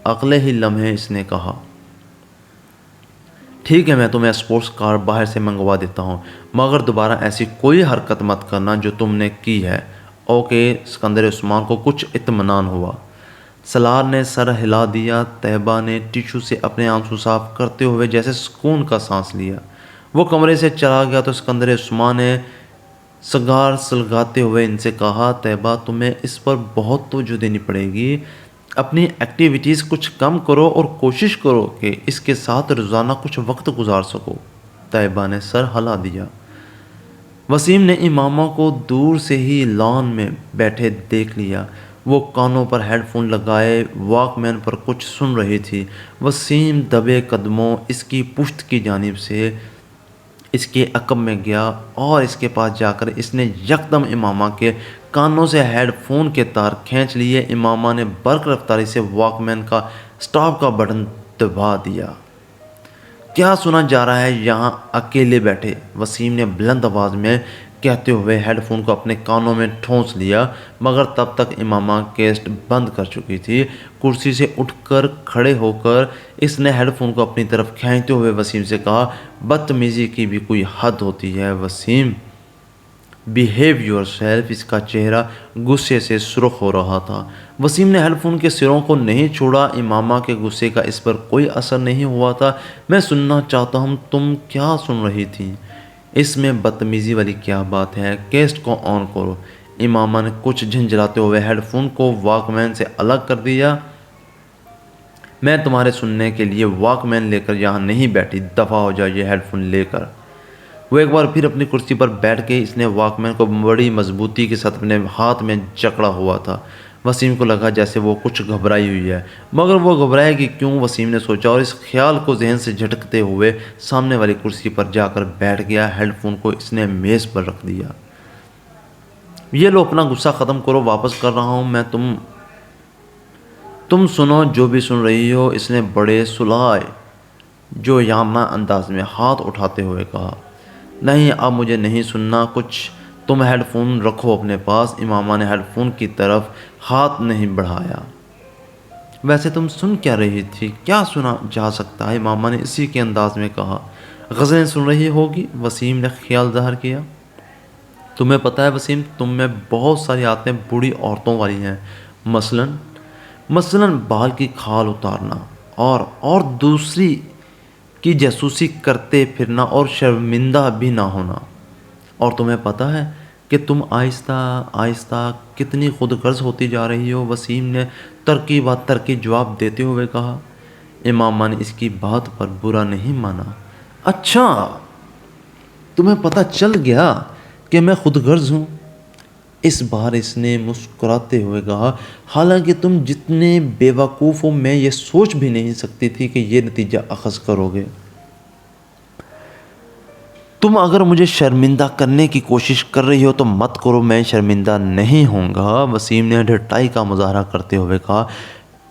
اگلے ہی لمحے اس نے کہا، ٹھیک ہے میں تمہیں اسپورٹس کار باہر سے منگوا دیتا ہوں، مگر دوبارہ ایسی کوئی حرکت مت کرنا جو تم نے کی ہے۔ اوکے۔ سکندر عثمان کو کچھ اطمینان ہوا۔ سالار نے سر ہلا دیا۔ طیبہ نے ٹیشو سے اپنے آنسو صاف کرتے ہوئے جیسے سکون کا سانس لیا۔ وہ کمرے سے چلا گیا تو سکندر عثمان نے سگار سلگاتے ہوئے ان سے کہا، طیبہ تمہیں اس پر بہت توجہ دینی پڑے گی۔ اپنی ایکٹیویٹیز کچھ کم کرو اور کوشش کرو کہ اس کے ساتھ روزانہ کچھ وقت گزار سکو۔ طیبہ نے سر ہلا دیا۔ وسیم نے امامہ کو دور سے ہی لان میں بیٹھے دیکھ لیا۔ وہ کانوں پر ہیڈ فون لگائے واک مین پر کچھ سن رہی تھی۔ وسیم دبے قدموں اس کی پشت کی جانب سے اس کے عقب میں گیا اور اس کے پاس جا کر اس نے یکدم امامہ کے کانوں سے ہیڈ فون کے تار کھینچ لیے۔ امامہ نے برق رفتاری سے واک مین کا سٹاپ کا بٹن دبا دیا۔ کیا سنا جا رہا ہے یہاں اکیلے بیٹھے؟ وسیم نے بلند آواز میں کہتے ہوئے ہیڈ فون کو اپنے کانوں میں ٹھونس لیا، مگر تب تک امامہ کیسٹ بند کر چکی تھی۔ کرسی سے اٹھ کر کھڑے ہو کر اس نے ہیڈ فون کو اپنی طرف کھینچتے ہوئے وسیم سے کہا، بدتمیزی کی بھی کوئی حد ہوتی ہے وسیم، بیہیو یور سیلف۔ اس کا چہرہ غصے سے سرخ ہو رہا تھا۔ وسیم نے ہیڈ فون کے سروں کو نہیں چھوڑا۔ امامہ کے غصے کا اس پر کوئی اثر نہیں ہوا تھا۔ میں سننا چاہتا ہوں تم کیا سن رہی تھی؟ اس میں بدتمیزی والی کیا بات ہے؟ کیسٹ کو آن کرو۔ امامہ نے کچھ جھنجھلاتے ہوئے ہیڈ فون کو واک مین سے الگ کر دیا۔ میں تمہارے سننے کے لیے واک مین لے کر یہاں نہیں بیٹھی، دفع ہو جائیے ہیڈ فون لے کر۔ وہ ایک بار پھر اپنی کرسی پر بیٹھ گئی۔ اس نے واک مین کو بڑی مضبوطی کے ساتھ اپنے ہاتھ میں جکڑا ہوا تھا۔ وسیم کو لگا جیسے وہ کچھ گھبرائی ہوئی ہے، مگر وہ گھبرائے گی کیوں؟ وسیم نے سوچا اور اس خیال کو ذہن سے جھٹکتے ہوئے سامنے والی کرسی پر جا کر بیٹھ گیا۔ ہیڈ فون کو اس نے میز پر رکھ دیا۔ یہ لو اپنا غصہ ختم کرو، واپس کر رہا ہوں میں۔ تم سنو جو بھی سن رہی ہو، اس نے بڑے سلائے جو یامنہ انداز میں ہاتھ اٹھاتے ہوئے کہا۔ نہیں اب مجھے نہیں سننا کچھ، تم ہیڈ فون رکھو اپنے پاس۔ امامہ نے ہیڈ فون کی طرف ہاتھ نہیں بڑھایا۔ ویسے تم سن کیا رہی تھی؟ کیا سنا جا سکتا ہے؟ امامہ نے اسی کے انداز میں کہا۔ غزلیں سن رہی ہوگی، وسیم نے خیال ظاہر کیا۔ تمہیں پتہ ہے وسیم، تم میں بہت ساری عادتیں بوڑھی عورتوں والی ہیں، مثلاً بال کی کھال اتارنا۔ اور دوسری کی جاسوسی کرتے پھرنا اور شرمندہ بھی نہ ہونا۔ اور تمہیں پتہ ہے کہ تم آہستہ آہستہ کتنی خود غرض ہوتی جا رہی ہو، وسیم نے ترکی بات ترکی جواب دیتے ہوئے کہا۔ امامہ نے اس کی بات پر برا نہیں مانا۔ اچھا، تمہیں پتہ چل گیا کہ میں خود غرض ہوں؟ اس بار اس نے مسکراتے ہوئے کہا، حالانکہ تم جتنے بیوقوف ہو میں یہ سوچ بھی نہیں سکتی تھی کہ یہ نتیجہ اخذ کرو گے۔ تم اگر مجھے شرمندہ کرنے کی کوشش کر رہی ہو تو مت کرو، میں شرمندہ نہیں ہوں گا، وسیم نے ڈھٹائی کا مظاہرہ کرتے ہوئے کہا۔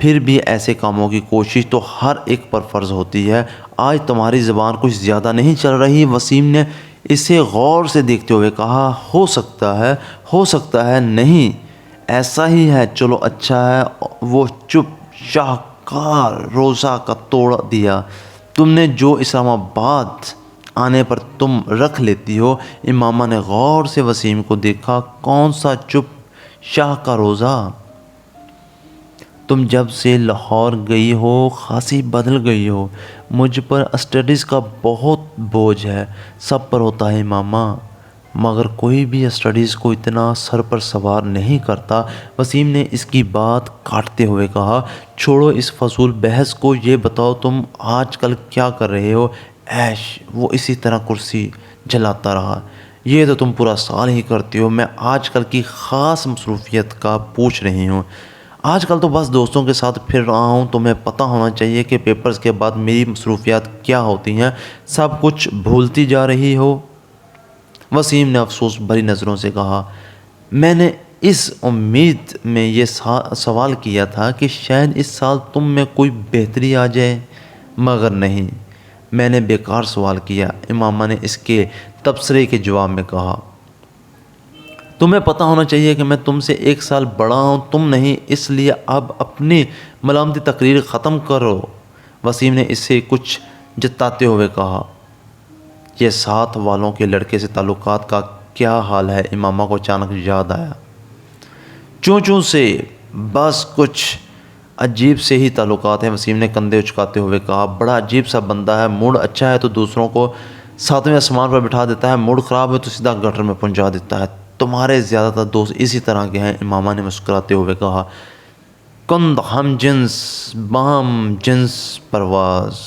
پھر بھی ایسے کاموں کی کوشش تو ہر ایک پر فرض ہوتی ہے، آج تمہاری زبان کچھ زیادہ نہیں چل رہی؟ وسیم نے اسے غور سے دیکھتے ہوئے کہا۔ ہو سکتا ہے نہیں ایسا ہی ہے، چلو اچھا ہے۔ وہ چپ شاہکار روزہ کا توڑ دیا، تم نے جو اسلام آباد آنے پر تم رکھ لیتی ہو۔ امامہ نے غور سے وسیم کو دیکھا۔ کون سا چپ شاہ کا روزہ؟ تم جب سے لاہور گئی ہو خاصی بدل گئی ہو، مجھ پر اسٹڈیز کا بہت بوجھ ہے، سب پر ہوتا ہے امامہ، مگر کوئی بھی اسٹڈیز کو اتنا سر پر سوار نہیں کرتا۔ وسیم نے اس کی بات کاٹتے ہوئے کہا۔ چھوڑو اس فضول بحث کو، یہ بتاؤ تم آج کل کیا کر رہے ہو؟ ایش، وہ اسی طرح کرسی جلاتا رہا۔ یہ تو تم پورا سال ہی کرتی ہو، میں آج کل کی خاص مصروفیت کا پوچھ رہی ہوں۔ آج کل تو بس دوستوں کے ساتھ پھر رہا ہوں، تمہیں پتہ ہونا چاہیے کہ پیپرز کے بعد میری مصروفیات کیا ہوتی ہیں، سب کچھ بھولتی جا رہی ہو۔ وسیم نے افسوس بھری نظروں سے کہا۔ میں نے اس امید میں یہ سوال کیا تھا کہ شاید اس سال تم میں کوئی بہتری آ جائے، مگر نہیں، میں نے بیکار سوال کیا، امامہ نے اس کے تبصرے کے جواب میں کہا۔ تمہیں پتہ ہونا چاہیے کہ میں تم سے 1 سال بڑا ہوں، تم نہیں، اس لیے اب اپنی ملامتی تقریر ختم کرو، وسیم نے اسے کچھ جتاتے ہوئے کہا۔ یہ ساتھ والوں کے لڑکے سے تعلقات کا کیا حال ہے؟ امامہ کو اچانک یاد آیا۔ چوں سے بس کچھ عجیب سے ہی تعلقات ہیں، وسیم نے کندھے اچکاتے ہوئے کہا۔ بڑا عجیب سا بندہ ہے، موڈ اچھا ہے تو دوسروں کو 7ویں آسمان پر بٹھا دیتا ہے، موڈ خراب ہے تو سیدھا گٹر میں پہنچا دیتا ہے۔ تمہارے زیادہ تر دوست اسی طرح کے ہیں، امامہ نے مسکراتے ہوئے کہا۔ کند ہم جنس باہم جنس پرواز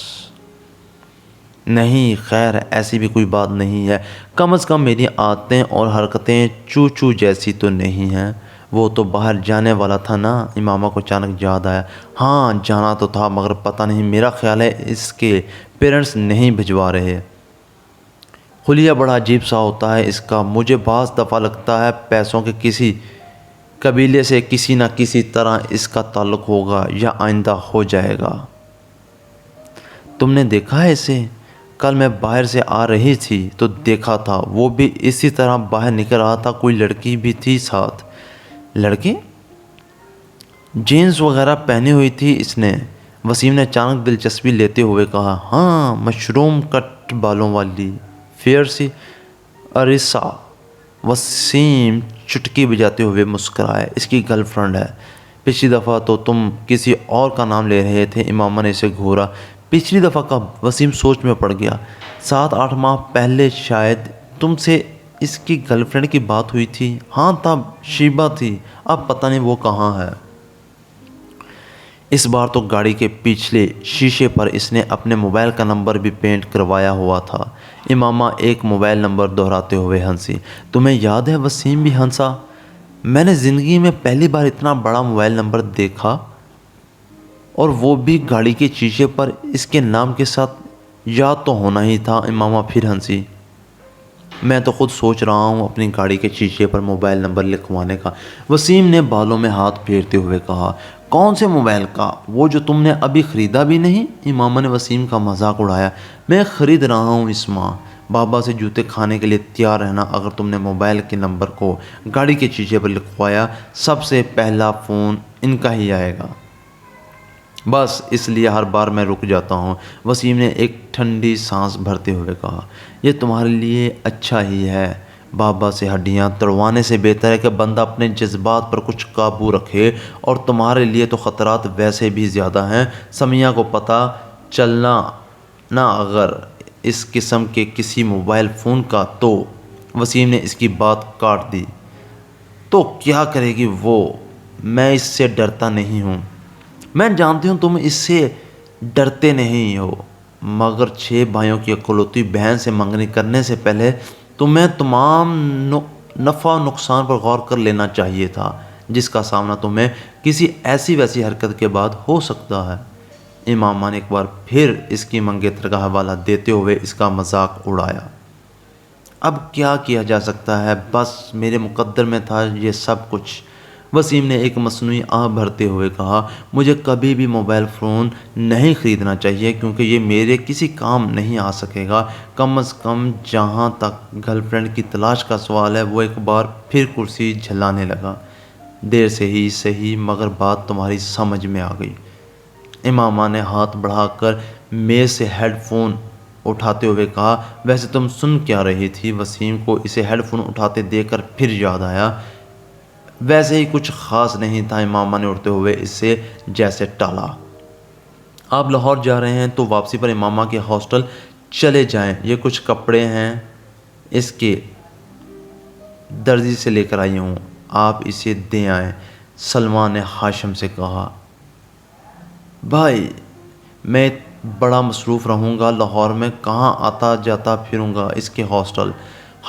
نہیں، خیر ایسی بھی کوئی بات نہیں ہے، کم از کم میری عادتیں اور حرکتیں چو جیسی تو نہیں ہیں۔ وہ تو باہر جانے والا تھا نا، امامہ کو اچانک یاد آیا۔ ہاں جانا تو تھا، مگر پتہ نہیں، میرا خیال ہے اس کے پیرنٹس نہیں بھجوا رہے۔ حلیہ بڑا عجیب سا ہوتا ہے اس کا، مجھے بعض دفعہ لگتا ہے پیسوں کے کسی قبیلے سے کسی نہ کسی طرح اس کا تعلق ہوگا یا آئندہ ہو جائے گا۔ تم نے دیکھا ہے اسے؟ کل میں باہر سے آ رہی تھی تو دیکھا تھا، وہ بھی اسی طرح باہر نکل رہا تھا، کوئی لڑکی بھی تھی ساتھ۔ لڑکی؟ جینز وغیرہ پہنی ہوئی تھی اس نے، وسیم نے اچانک دلچسپی لیتے ہوئے کہا۔ ہاں، مشروم کٹ بالوں والی، فیئر سی۔ اریسا، وسیم چٹکی بجاتے ہوئے مسکرائے۔ اس کی گرل فرینڈ ہے، پچھلی دفعہ تو تم کسی اور کا نام لے رہے تھے، امامہ نے اسے گھورا۔ پچھلی دفعہ کب؟ وسیم سوچ میں پڑ گیا۔ 7-8 ماہ پہلے شاید تم سے اس کی گرل فرینڈ کی بات ہوئی تھی۔ ہاں تب شیبہ تھی، اب پتہ نہیں وہ کہاں ہے۔ اس بار تو گاڑی کے پچھلے شیشے پر اس نے اپنے موبائل کا نمبر بھی پینٹ کروایا ہوا تھا۔ امامہ ایک موبائل نمبر دہراتے ہوئے ہنسی۔ تمہیں یاد ہے؟ وسیم بھی ہنسا۔ میں نے زندگی میں پہلی بار اتنا بڑا موبائل نمبر دیکھا، اور وہ بھی گاڑی کے شیشے پر، اس کے نام کے ساتھ، یاد تو ہونا ہی تھا۔ امامہ پھر ہنسی۔ میں تو خود سوچ رہا ہوں اپنی گاڑی کے شیشے پر موبائل نمبر لکھوانے کا، وسیم نے بالوں میں ہاتھ پھیرتے ہوئے کہا۔ کون سے موبائل کا؟ وہ جو تم نے ابھی خریدا بھی نہیں؟ امامہ نے وسیم کا مذاق اڑایا۔ میں خرید رہا ہوں اس ماہ، بابا سے جوتے کھانے کے لیے تیار رہنا اگر تم نے موبائل کے نمبر کو گاڑی کے شیشے پر لکھوایا، سب سے پہلا فون ان کا ہی آئے گا، بس اس لیے ہر بار میں رک جاتا ہوں، وسیم نے ایک ٹھنڈی سانس بھرتے ہوئے کہا۔ یہ تمہارے لیے اچھا ہی ہے، بابا سے ہڈیاں توڑوانے سے بہتر ہے کہ بندہ اپنے جذبات پر کچھ قابو رکھے، اور تمہارے لیے تو خطرات ویسے بھی زیادہ ہیں۔ سمیہ کو پتہ چلنا نہ اگر اس قسم کے کسی موبائل فون کا تو وسیم نے اس کی بات کاٹ دی۔ تو کیا کرے گی وہ؟ میں اس سے ڈرتا نہیں ہوں۔ میں جانتی ہوں تم اس سے ڈرتے نہیں ہو، مگر 6 بھائیوں کی اکلوتی بہن سے منگنی کرنے سے پہلے تمہیں تمام نفع و نقصان پر غور کر لینا چاہیے تھا، جس کا سامنا تمہیں کسی ایسی ویسی حرکت کے بعد ہو سکتا ہے۔ امامہ نے ایک بار پھر اس کی منگیتر کا حوالہ دیتے ہوئے اس کا مذاق اڑایا۔ اب کیا کیا جا سکتا ہے، بس میرے مقدر میں تھا یہ سب کچھ۔ وسیم نے ایک مصنوعی آہ بھرتے ہوئے کہا، مجھے کبھی بھی موبائل فون نہیں خریدنا چاہیے کیونکہ یہ میرے کسی کام نہیں آ سکے گا۔ کم از کم جہاں تک گرل فرینڈ کی تلاش کا سوال ہے۔ وہ ایک بار پھر کرسی جھلانے لگا۔ دیر سے ہی صحیح، مگر بات تمہاری سمجھ میں آ گئی۔ امامہ نے ہاتھ بڑھا کر میز سے ہیڈ فون اٹھاتے ہوئے کہا، ویسے تم سن کیا رہی تھی؟ وسیم کو اسے ہیڈ فون اٹھاتے دیکھ کر پھر یاد آیا۔ ویسے ہی کچھ خاص نہیں تھا، امامہ نے اڑتے ہوئے اسے جیسے ٹالا۔ آپ لاہور جا رہے ہیں تو واپسی پر امامہ کے ہاسٹل چلے جائیں، یہ کچھ کپڑے ہیں اس کے درزی سے لے کر آئی ہوں، آپ اسے دے آئیں۔ سلمان نے ہاشم سے کہا، بھائی میں بڑا مصروف رہوں گا، لاہور میں کہاں آتا جاتا پھروں گا اس کے ہاسٹل۔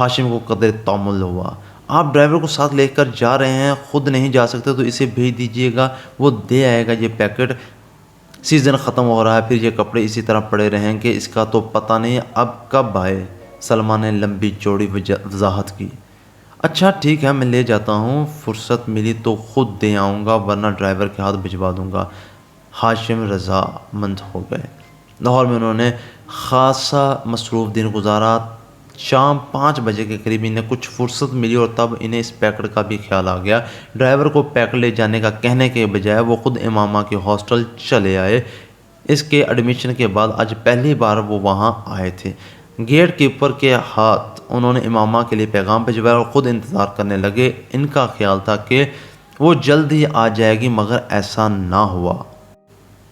ہاشم کو قدر تعمل ہوا۔ آپ ڈرائیور کو ساتھ لے کر جا رہے ہیں، خود نہیں جا سکتے تو اسے بھیج دیجیے گا، وہ دے آئے گا۔ یہ پیکٹ سیزن ختم ہو رہا ہے، پھر یہ کپڑے اسی طرح پڑے رہیں گے، اس کا تو پتہ نہیں اب کب آئے۔ سلمان نے لمبی چوڑی وضاحت کی۔ اچھا ٹھیک ہے، میں لے جاتا ہوں، فرصت ملی تو خود دے آؤں گا ورنہ ڈرائیور کے ہاتھ بھجوا دوں گا۔ ہاشم رضامند ہو گئے۔ لاہور میں انہوں نے خاصا مصروف دن گزارا۔ شام 5 بجے کے قریب انہیں کچھ فرصت ملی اور تب انہیں اس پیکٹ کا بھی خیال آ گیا۔ ڈرائیور کو پیکٹ لے جانے کا کہنے کے بجائے وہ خود امامہ کے ہاسٹل چلے آئے۔ اس کے ایڈمیشن کے بعد آج پہلی بار وہ وہاں آئے تھے۔ گیٹ کیپر کے ہاتھ انہوں نے امامہ کے لیے پیغام بھجوایا اور خود انتظار کرنے لگے۔ ان کا خیال تھا کہ وہ جلد ہی آ جائے گی، مگر ایسا نہ ہوا۔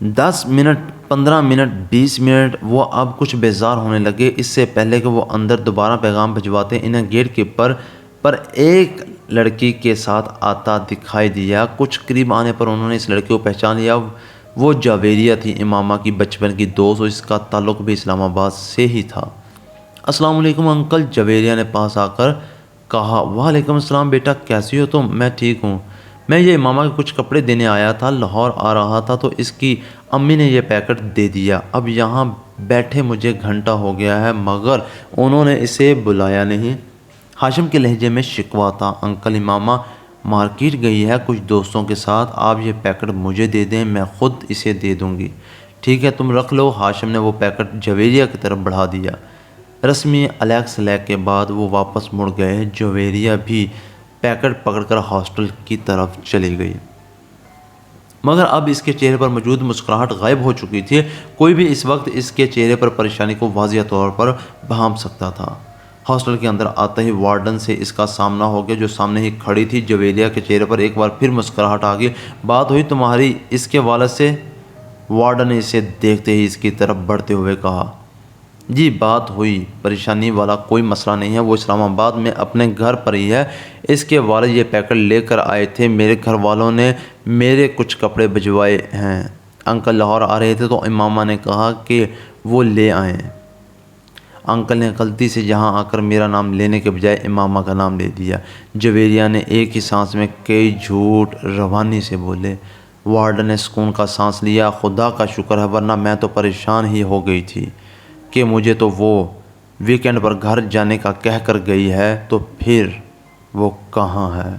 10 منٹ، 15 منٹ، 20 منٹ، وہ اب کچھ بیزار ہونے لگے۔ اس سے پہلے کہ وہ اندر دوبارہ پیغام بھجواتے، انہیں گیٹ کیپر پر ایک لڑکی کے ساتھ آتا دکھائی دیا۔ کچھ قریب آنے پر انہوں نے اس لڑکی کو پہچان لیا۔ وہ جاویریہ تھی، امامہ کی بچپن کی دوست، اور اس کا تعلق بھی اسلام آباد سے ہی تھا۔ السلام علیکم انکل، جاویریہ نے پاس آ کر کہا۔ وعلیکم السلام بیٹا، کیسی ہو تم؟ میں ٹھیک ہوں، میں یہ امامہ کے کچھ کپڑے دینے آیا تھا، لاہور آ رہا تھا تو اس کی امی نے یہ پیکٹ دے دیا۔ اب یہاں بیٹھے مجھے گھنٹہ ہو گیا ہے مگر انہوں نے اسے بلایا نہیں۔ ہاشم کے لہجے میں شکوہ تھا۔ انکل، امامہ مارکیٹ گئی ہے کچھ دوستوں کے ساتھ، آپ یہ پیکٹ مجھے دے دیں، میں خود اسے دے دوں گی۔ ٹھیک ہے تم رکھ لو۔ ہاشم نے وہ پیکٹ جاویریہ کی طرف بڑھا دیا۔ رسمی علیق سلیق کے بعد وہ واپس مڑ گئے۔ جاویریہ بھی پیکٹ پکڑ کر ہاسٹل کی طرف چلی گئی، مگر اب اس کے چہرے پر موجود مسکراہٹ غائب ہو چکی تھی۔ کوئی بھی اس وقت اس کے چہرے پر پریشانی کو واضح طور پر بھانپ سکتا تھا۔ ہاسٹل کے اندر آتے ہی وارڈن سے اس کا سامنا ہو گیا جو سامنے ہی کھڑی تھی۔ جاویریہ کے چہرے پر ایک بار پھر مسکراہٹ آ گئی۔ بات ہوئی تمہاری اس کے والد سے؟ وارڈن نے اسے دیکھتے ہی اس کی طرف بڑھتے ہوئے کہا، جی بات ہوئی، پریشانی والا کوئی مسئلہ نہیں ہے، وہ اسلام آباد میں اپنے گھر پر ہی ہے۔ اس کے والد یہ پیکٹ لے کر آئے تھے، میرے گھر والوں نے میرے کچھ کپڑے بھجوائے ہیں۔ انکل لاہور آ رہے تھے تو امامہ نے کہا کہ وہ لے آئیں۔ انکل نے غلطی سے یہاں آ کر میرا نام لینے کے بجائے امامہ کا نام لے دیا۔ جاویریہ نے ایک ہی سانس میں کئی جھوٹ روانی سے بولے۔ وارڈن نے سکون کا سانس لیا۔ خدا کا شکر ہے، ورنہ میں تو پریشان ہی ہو گئی تھی کہ مجھے تو وہ ویکینڈ پر گھر جانے کا کہہ کر گئی ہے، تو پھر وہ کہاں ہے؟